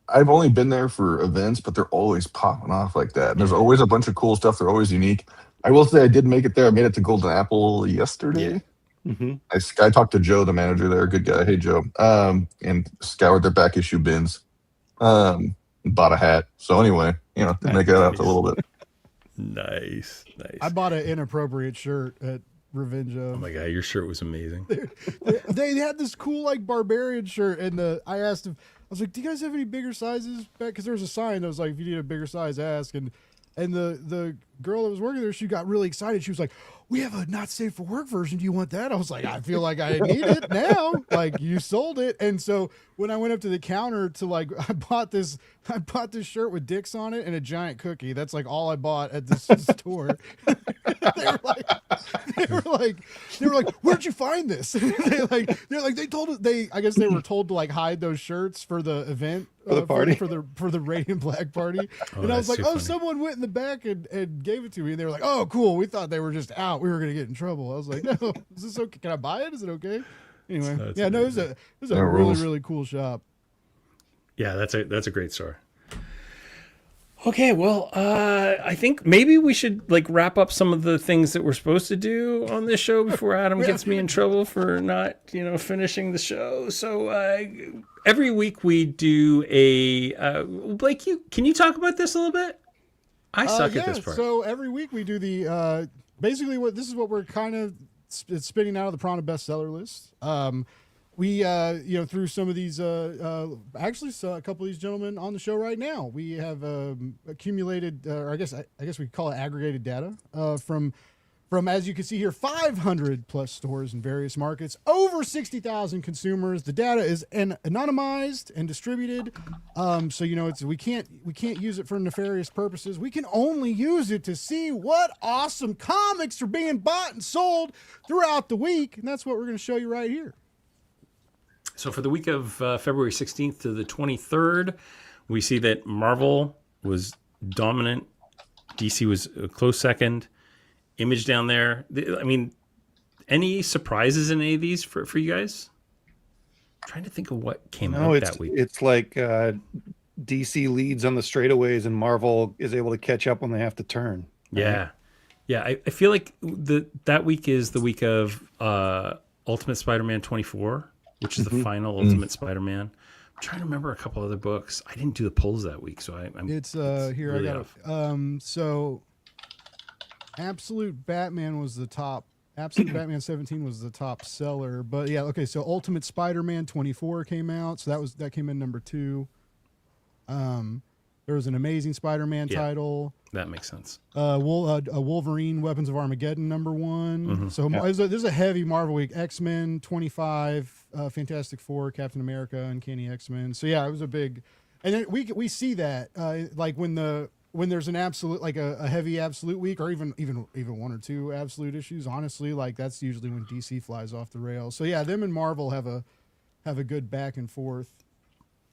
I've only been there for events, but they're always popping off like that. And there's always a bunch of cool stuff. They're always unique. I will say I did make it there. I made it to Golden Apple yesterday. Yeah. Mm-hmm. I talked to Joe, the manager there, good guy. Hey, Joe. And scoured their back issue bins. Bought a hat. So anyway, did make that up a little bit. Nice. I bought an inappropriate shirt at Revenge Oh of. my God, your shirt was amazing. They had this cool like barbarian shirt, and I asked him, I was like, "Do you guys have any bigger sizes?" Because there was a sign that was like, "If you need a bigger size, ask." And the girl that was working there, she got really excited. She was like, "We have a not safe for work version. Do you want that?" I was like, "I feel like I need it now. Like you sold it." And so when I went up to the counter to like, I bought this shirt with dicks on it and a giant cookie. That's like all I bought at this store. They were like, "Where'd you find this?" they told us I guess they were told to like hide those shirts for the event For the party. for the Radiant Black party. Oh, And I was that's like, too "Oh, funny. someone went in the back and gave it to me." And they were like, "Oh, cool. We thought they were just out. We were gonna get in trouble." I was like, "No, is this okay? Can I buy it? Is it okay?" Anyway, That's yeah, no, it was amazing. a really rules. really cool shop. Yeah, that's a great store. Okay, well, I think maybe we should like wrap up some of the things that we're supposed to do on this show before Adam gets me in trouble for not, finishing the show. So every week we do a Blake. Can you talk about this a little bit? I suck at this part. So every week we do the basically this is what we're kind of spitting out of the Prana bestseller list. We through some of these actually saw a couple of these gentlemen on the show right now. We have accumulated, or I guess we call it aggregated data from as you can see here, 500 plus stores in various markets, over 60,000 consumers. The data is anonymized and distributed, so we can't use it for nefarious purposes. We can only use it to see what awesome comics are being bought and sold throughout the week, and that's what we're going to show you right here. So for the week of February 16th to the 23rd, we see that Marvel was dominant. DC was a close second. Image down there. I mean, any surprises in any of these for you guys? I'm trying to think of what came out that week. It's like DC leads on the straightaways and Marvel is able to catch up when they have to turn. Yeah. Yeah, I feel like that week is the week of Ultimate Spider-Man 24, which is the final Ultimate Spider-Man. I'm trying to remember a couple other books. I didn't do the polls that week, so I'm It's here really I got off. it. So Absolute Batman was the top. Absolute Batman 17 was the top seller, but yeah, okay. So Ultimate Spider-Man 24 came out, so that came in number 2. There was an Amazing Spider-Man title. That makes sense. A Wolverine Weapons of Armageddon number 1. So there's a heavy Marvel week. X-Men 25, Fantastic Four, Captain America, Uncanny X-Men. So yeah, it was a big, and then we see that like when the when there's an absolute, like a heavy absolute week, or even one or two absolute issues, honestly, like that's usually when DC flies off the rails. So yeah, them and Marvel have a good back and forth.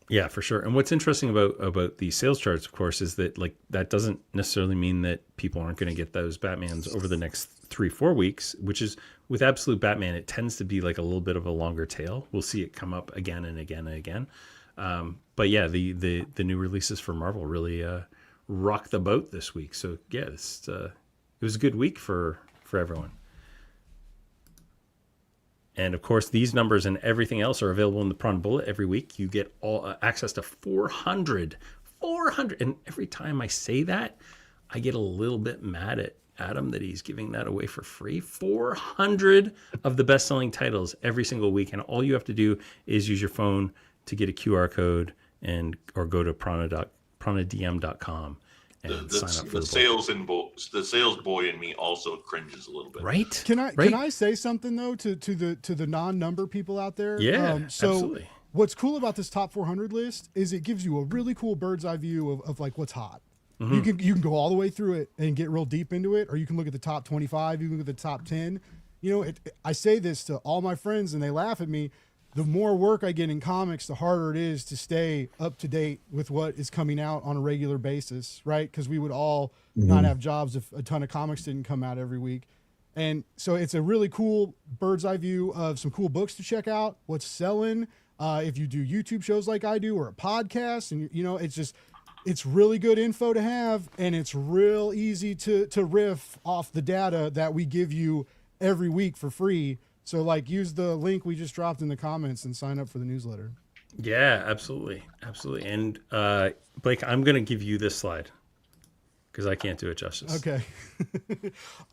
Yeah, for sure. And what's interesting about the sales charts, of course, is that like that doesn't necessarily mean that people aren't going to get those Batmans over the next 3-4 weeks, which is with Absolute Batman, it tends to be like a little bit of a longer tail. We'll see it come up again and again and again. But yeah, the new releases for Marvel really rocked the boat this week. So yeah, it was a good week for everyone. And of course, these numbers and everything else are available in the Prawn Bullet every week. You get all access to 400. And every time I say that, I get a little bit mad at Adam that he's giving that away for free. 400 of the best-selling titles every single week. And all you have to do is use your phone to get a QR code or go to pranadm.com. And sign up for the sales boy in me also cringes a little bit. Right? Can I say something though to the non-number people out there? Yeah, so absolutely. What's cool about this top 400 list is it gives you a really cool bird's eye view of like what's hot. Mm-hmm. You can go all the way through it and get real deep into it, or you can look at the top 25. You can look at the top 10. You know, I say this to all my friends and they laugh at me. The more work I get in comics, the harder it is to stay up to date with what is coming out on a regular basis, right? Because we would all not have jobs if a ton of comics didn't come out every week. And so it's a really cool bird's eye view of some cool books to check out, what's selling. If you do YouTube shows like I do or a podcast, and you know, it's really good info to have, and it's real easy to riff off the data that we give you every week for free. So like use the link we just dropped in the comments and sign up for the newsletter. Yeah, absolutely. Absolutely. And Blake, I'm going to give you this slide because I can't do it justice. Okay.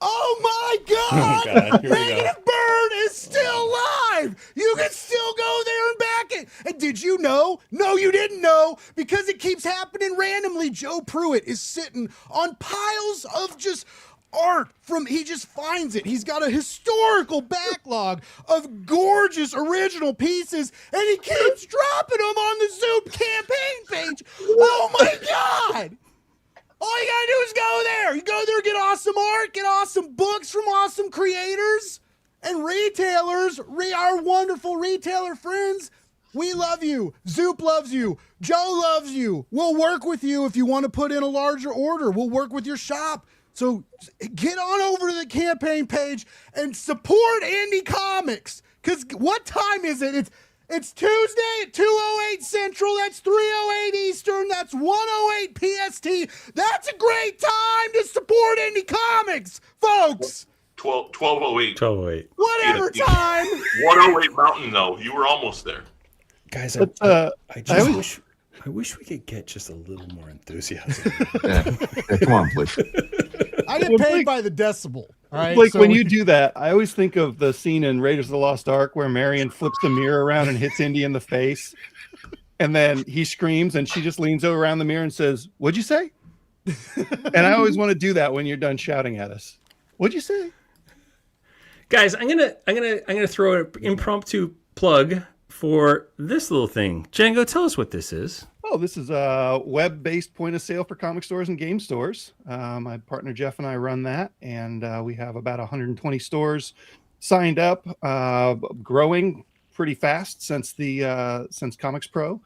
Oh my God! Negative Bird is still live! You can still go there and back it! And did you know? No, you didn't know, because it keeps happening randomly. Joe Pruitt is sitting on piles of just art he just finds it. He's got a historical backlog of gorgeous original pieces, and he keeps dropping them on the Zoom campaign page. Oh my God! All you gotta do is go there. You go there, get awesome art, get awesome books from awesome creators and retailers. Our wonderful retailer friends. We love you. Zoop loves you. Joe loves you. We'll work with you if you want to put in a larger order. We'll work with your shop. So get on over to the campaign page and support indie comics. Because what time is it? It's Tuesday at 2:08 Central. That's 3:08 Eastern. That's 1:08 PST. That's a great time to support indie comics, folks. 12:08. 12:08. Whatever time. 1:08 Mountain, though. You were almost there. Guys, I wish we could get just a little more enthusiasm. Yeah, come on, Blake. I get paid by the decibel. All right. Like when you do that, I always think of the scene in Raiders of the Lost Ark where Marion flips the mirror around and hits Indy in the face. And then he screams and she just leans over around the mirror and says, "What'd you say?" And I always want to do that when you're done shouting at us. What'd you say? Guys, I'm gonna throw an impromptu plug for this little thing. Django, tell us what this is. Oh, this is a web-based point of sale for comic stores and game stores. My partner Jeff and I run that, and we have about 120 stores signed up, growing pretty fast since ComicsPRO.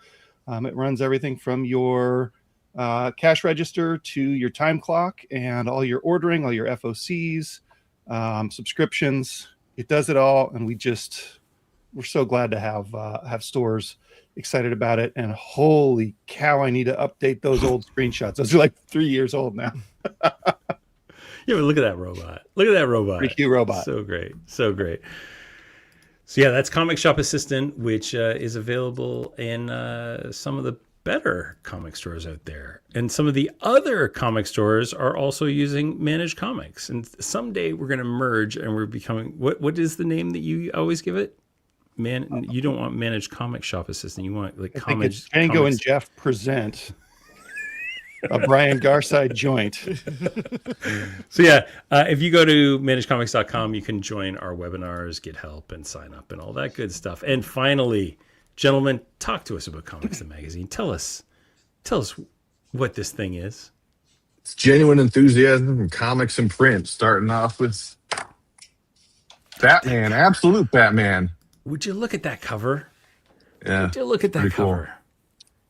It runs everything from your cash register to your time clock and all your ordering, all your FOCs, subscriptions. It does it all, and we're so glad to have stores excited about it. And holy cow, I need to update those old screenshots. Those are like 3 years old now. Yeah, but look at that robot. Look at that robot. Pretty cute robot. So great. So great. So yeah, that's Comic Shop Assistant, which is available in some of the better comic stores out there. And some of the other comic stores are also using Managed Comics. And someday we're going to merge and we're becoming, what is the name that you always give it? You don't want Managed Comic Shop Assistant. You want like Comics. Django and Jeff present a Brian Garside joint. So yeah, if you go to managedcomics.com, you can join our webinars, get help, and sign up, and all that good stuff. And finally, gentlemen, talk to us about Comics the Magazine. Tell us what this thing is. It's genuine enthusiasm from comics and print, starting off with Batman, absolute Batman. Would you look at that cover? Yeah. Would you look at that pretty cover? Cool.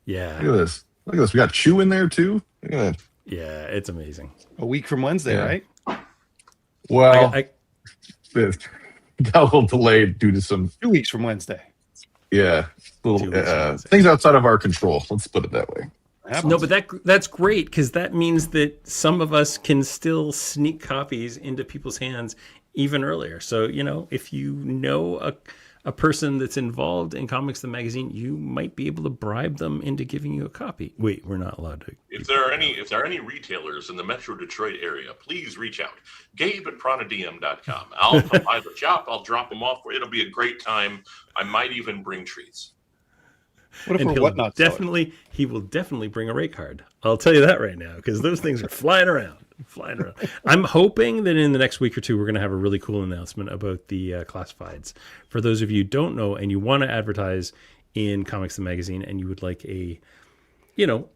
Yeah. Look at this. Look at this. We got Chew in there too. Look at that. Yeah, it's amazing. A week from Wednesday, right? Well, it got a little delayed due to some 2 weeks from Wednesday. Yeah, little things outside of our control. Let's put it that way. No, but that's great because that means that some of us can still sneak copies into people's hands even earlier. So, you know, if you know a person that's involved in Comics the Magazine, you might be able to bribe them into giving you a copy. Wait, we're not allowed to. If there are any retailers in the Metro Detroit area, please reach out. Gabe at pronadm.com. I'll come by the shop. I'll drop them off. It'll be a great time. I might even bring treats. What if and we're whatnot? He will definitely bring a rate card. I'll tell you that right now because those things are flying around. I'm hoping that in the next week or two we're going to have a really cool announcement about the classifieds. For those of you who don't know and you want to advertise in Comics the Magazine and you would like a, you know,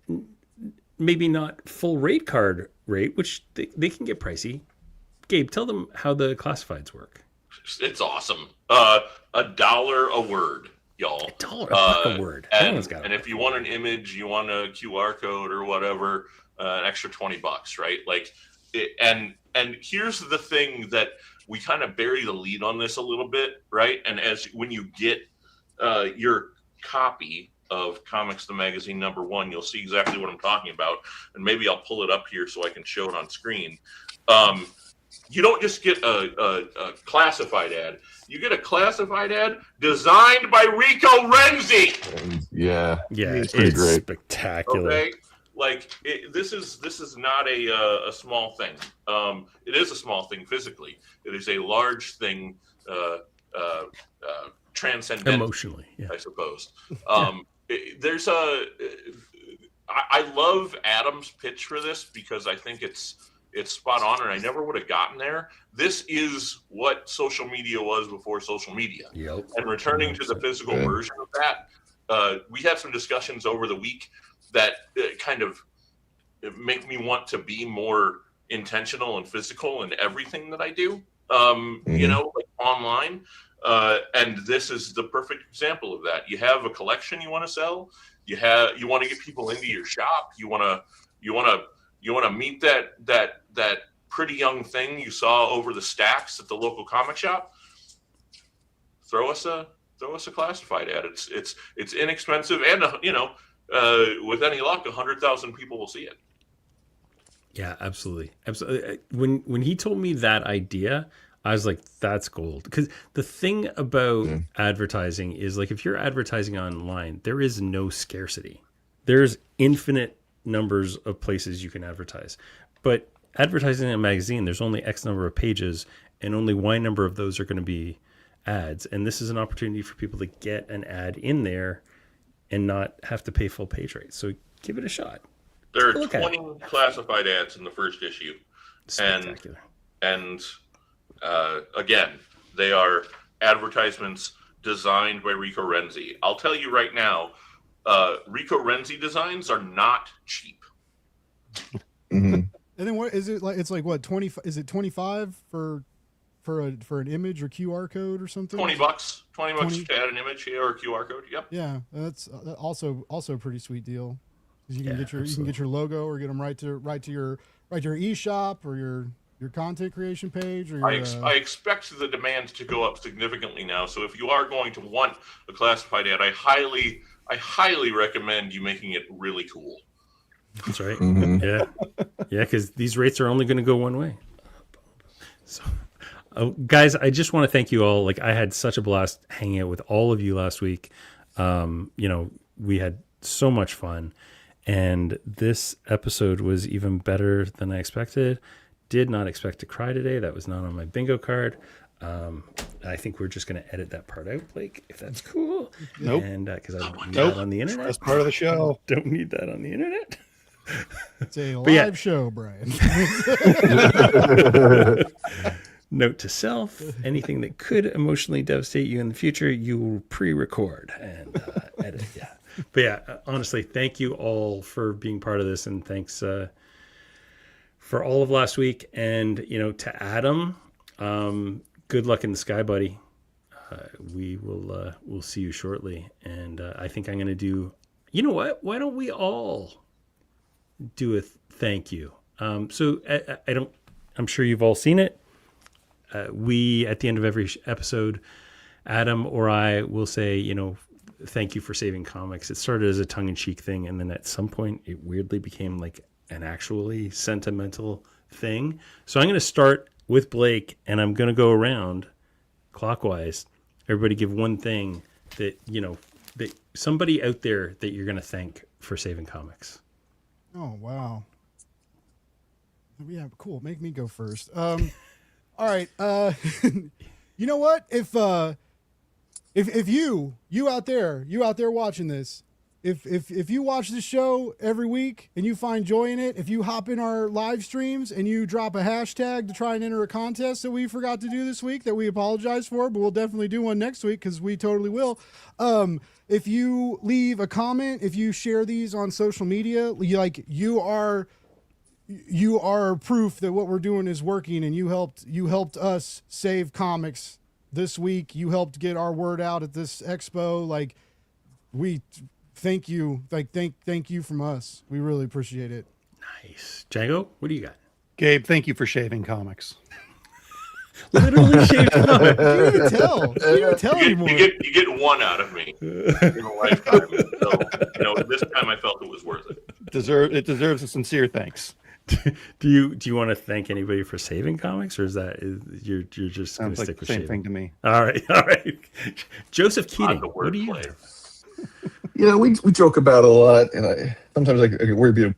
maybe not full rate card rate, which they can get pricey. Gabe, tell them how the classifieds work. It's awesome. $1 a word. Y'all, $1 a word. And if you want an image, you want a QR code or whatever, an extra $20, right? Like, and here's the thing that we kind of bury the lead on this a little bit, right? And when you get your copy of Comics the Magazine #1, you'll see exactly what I'm talking about, and maybe I'll pull it up here so I can show it on screen. You don't just get a classified ad. You get a classified ad designed by Rico Renzi. Yeah, it's pretty great. Spectacular. Okay, like this is not a small thing. It is a small thing physically. It is a large thing, transcendent emotionally. Yeah. I suppose. I love Adam's pitch for this because I think it's spot on, and I never would have gotten there. This is what social media was before social media. Yep. And returning to the physical version of that, we had some discussions over the week that kind of make me want to be more intentional and physical in everything that I do, you know, like online. And this is the perfect example of that. You have a collection you want to sell. You want to get people into your shop. You want to meet that pretty young thing you saw over the stacks at the local comic shop. Throw us a classified ad. It's inexpensive, and with any luck, 100,000 people will see it. Yeah, absolutely. When he told me that idea, I was like, that's gold. Because the thing about advertising is, like, if you're advertising online, there is no scarcity. There's infinite numbers of places you can advertise. But advertising in a magazine, there's only X number of pages, and only Y number of those are going to be ads. And this is an opportunity for people to get an ad in there and not have to pay full page rate. So give it a shot. There are 20 classified ads in the first issue. Spectacular. And again, they are advertisements designed by Rico Renzi. I'll tell you right now, Rico Renzi designs are not cheap. Mm-hmm. And then what is it like? It's like what, 20? Is it 25 for an image or QR code or something? $20 to add an image here or a QR code. Yep. Yeah, that's also a pretty sweet deal. You can get your logo or get them right to your e-shop or your content creation page. Or I expect the demand to go up significantly now. So if you are going to want a classified ad, I highly recommend you making it really cool. That's right. Yeah, because these rates are only going to go one way. So, guys, I just want to thank you all. Like, I had such a blast hanging out with all of you last week. We had so much fun, and this episode was even better than I expected. Did not expect to cry today. That was not on my bingo card. I think we're just going to edit that part out, Blake, if that's cool. Nope. And because I don't need that on the internet. That's part of the show. Don't need that on the internet. It's a live show, Brian. Note to self: anything that could emotionally devastate you in the future, you will pre-record and edit. Yeah, but yeah, honestly, thank you all for being part of this, and thanks for all of last week. And, to Adam, good luck in the sky, buddy. We'll see you shortly. And I think I'm going to do, you know what? Why don't we all do a thank you? So I'm sure you've all seen it. We, at the end of every episode, Adam or I will say, thank you for saving comics. It started as a tongue-in-cheek thing, and then at some point it weirdly became like an actually sentimental thing. So I'm going to start with Blake, and I'm going to go around clockwise. Everybody give one thing that, that somebody out there that you're going to thank for saving comics. Oh, wow. Yeah, cool. Make me go first. All right. You know what? If you out there watching this, if you watch this show every week and you find joy in it, if you hop in our live streams and you drop a hashtag to try and enter a contest that we forgot to do this week that we apologize for, but we'll definitely do one next week because we totally will. If you leave a comment, if you share these on social media, you are proof that what we're doing is working, and you helped us save comics this week. You helped get our word out at this expo. We thank you. Thank you from us. We really appreciate it. Nice. Django, what do you got? Gabe, thank you for shaving comics. Literally shaved comics. You didn't even tell. You didn't even tell anymore. You get one out of me in a lifetime. So, this time I felt it was worth it. It deserves a sincere thanks. Do you want to thank anybody for saving comics, or is you're just going to stick with same shaving? thing to me? All right. Joseph Keating, what do you have? We joke about it a lot, and sometimes I worry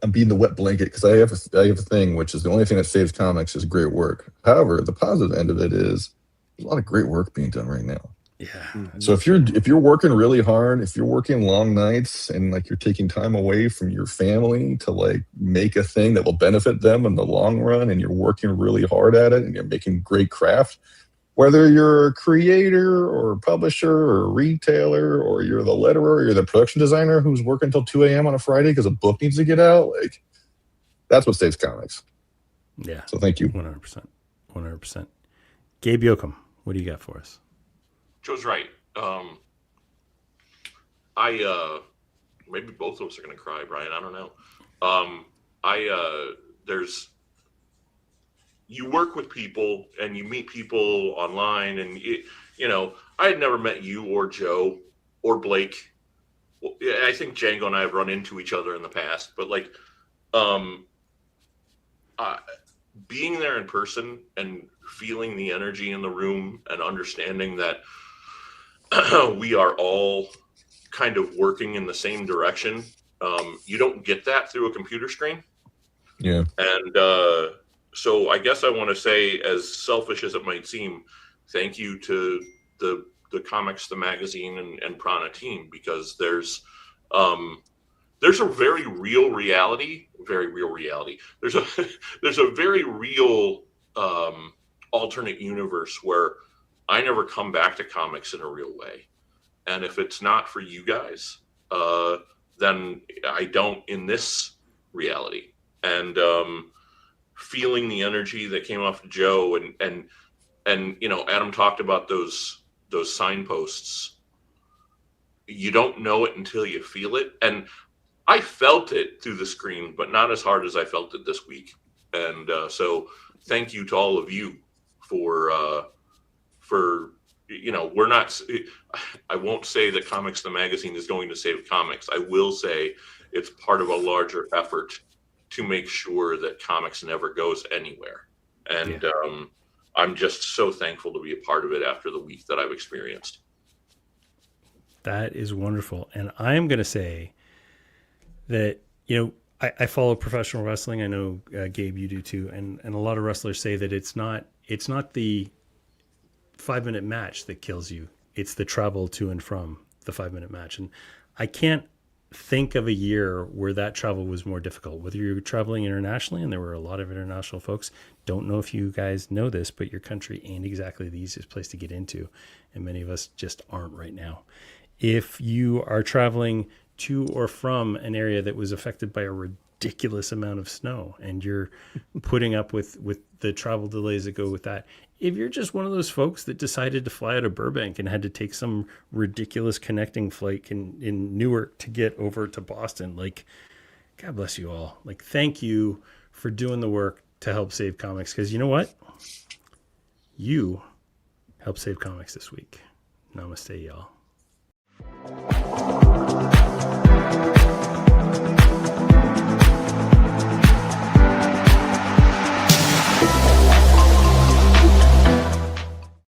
I'm being the wet blanket because I have a thing, which is the only thing that saves comics is great work. However, the positive end of it is there's a lot of great work being done right now. Yeah. So if you're working really hard, if you're working long nights and you're taking time away from your family to make a thing that will benefit them in the long run, and you're working really hard at it and you're making great craft, whether you're a creator or a publisher or a retailer, or you're the letterer, or you're the production designer who's working until 2 a.m. on a Friday because a book needs to get out, that's what saves comics. Yeah. So thank you. 100%. Gabe Yoakum, what do you got for us? Joe's right. Maybe both of us are going to cry, Brian. I don't know. You work with people and you meet people online, and I had never met you or Joe or Blake. Well, I think Django and I have run into each other in the past, but being there in person and feeling the energy in the room and understanding that we are all kind of working in the same direction. You don't get that through a computer screen. Yeah. And so I guess I want to say, as selfish as it might seem, thank you to the Comics, the magazine, and Prana team, because there's a very real reality. There's a very real alternate universe where I never come back to comics in a real way. And if it's not for you guys, then I don't in this reality. And feeling the energy that came off of Joe and Adam talked about those signposts. You don't know it until you feel it. And I felt it through the screen, but not as hard as I felt it this week. And so thank you to all of you for we're not, I won't say that Comics the magazine is going to save comics. I will say it's part of a larger effort to make sure that comics never goes anywhere. And I'm just so thankful to be a part of it after the week that I've experienced. That is wonderful. And I'm going to say that, I follow professional wrestling. I know, Gabe, you do too. And a lot of wrestlers say that it's not the 5-minute match that kills you. It's the travel to and from the 5-minute match. And I can't think of a year where that travel was more difficult, whether you're traveling internationally, and there were a lot of international folks. Don't know if you guys know this, but your country ain't exactly the easiest place to get into. And many of us just aren't right now. If you are traveling to or from an area that was affected by a ridiculous amount of snow, and you're putting up with the travel delays that go with that. If you're just one of those folks that decided to fly out of Burbank and had to take some ridiculous connecting flight in Newark to get over to Boston, like, God bless you all. Like, thank you for doing the work to help save comics, because you know what? You help save comics this week. Namaste, y'all.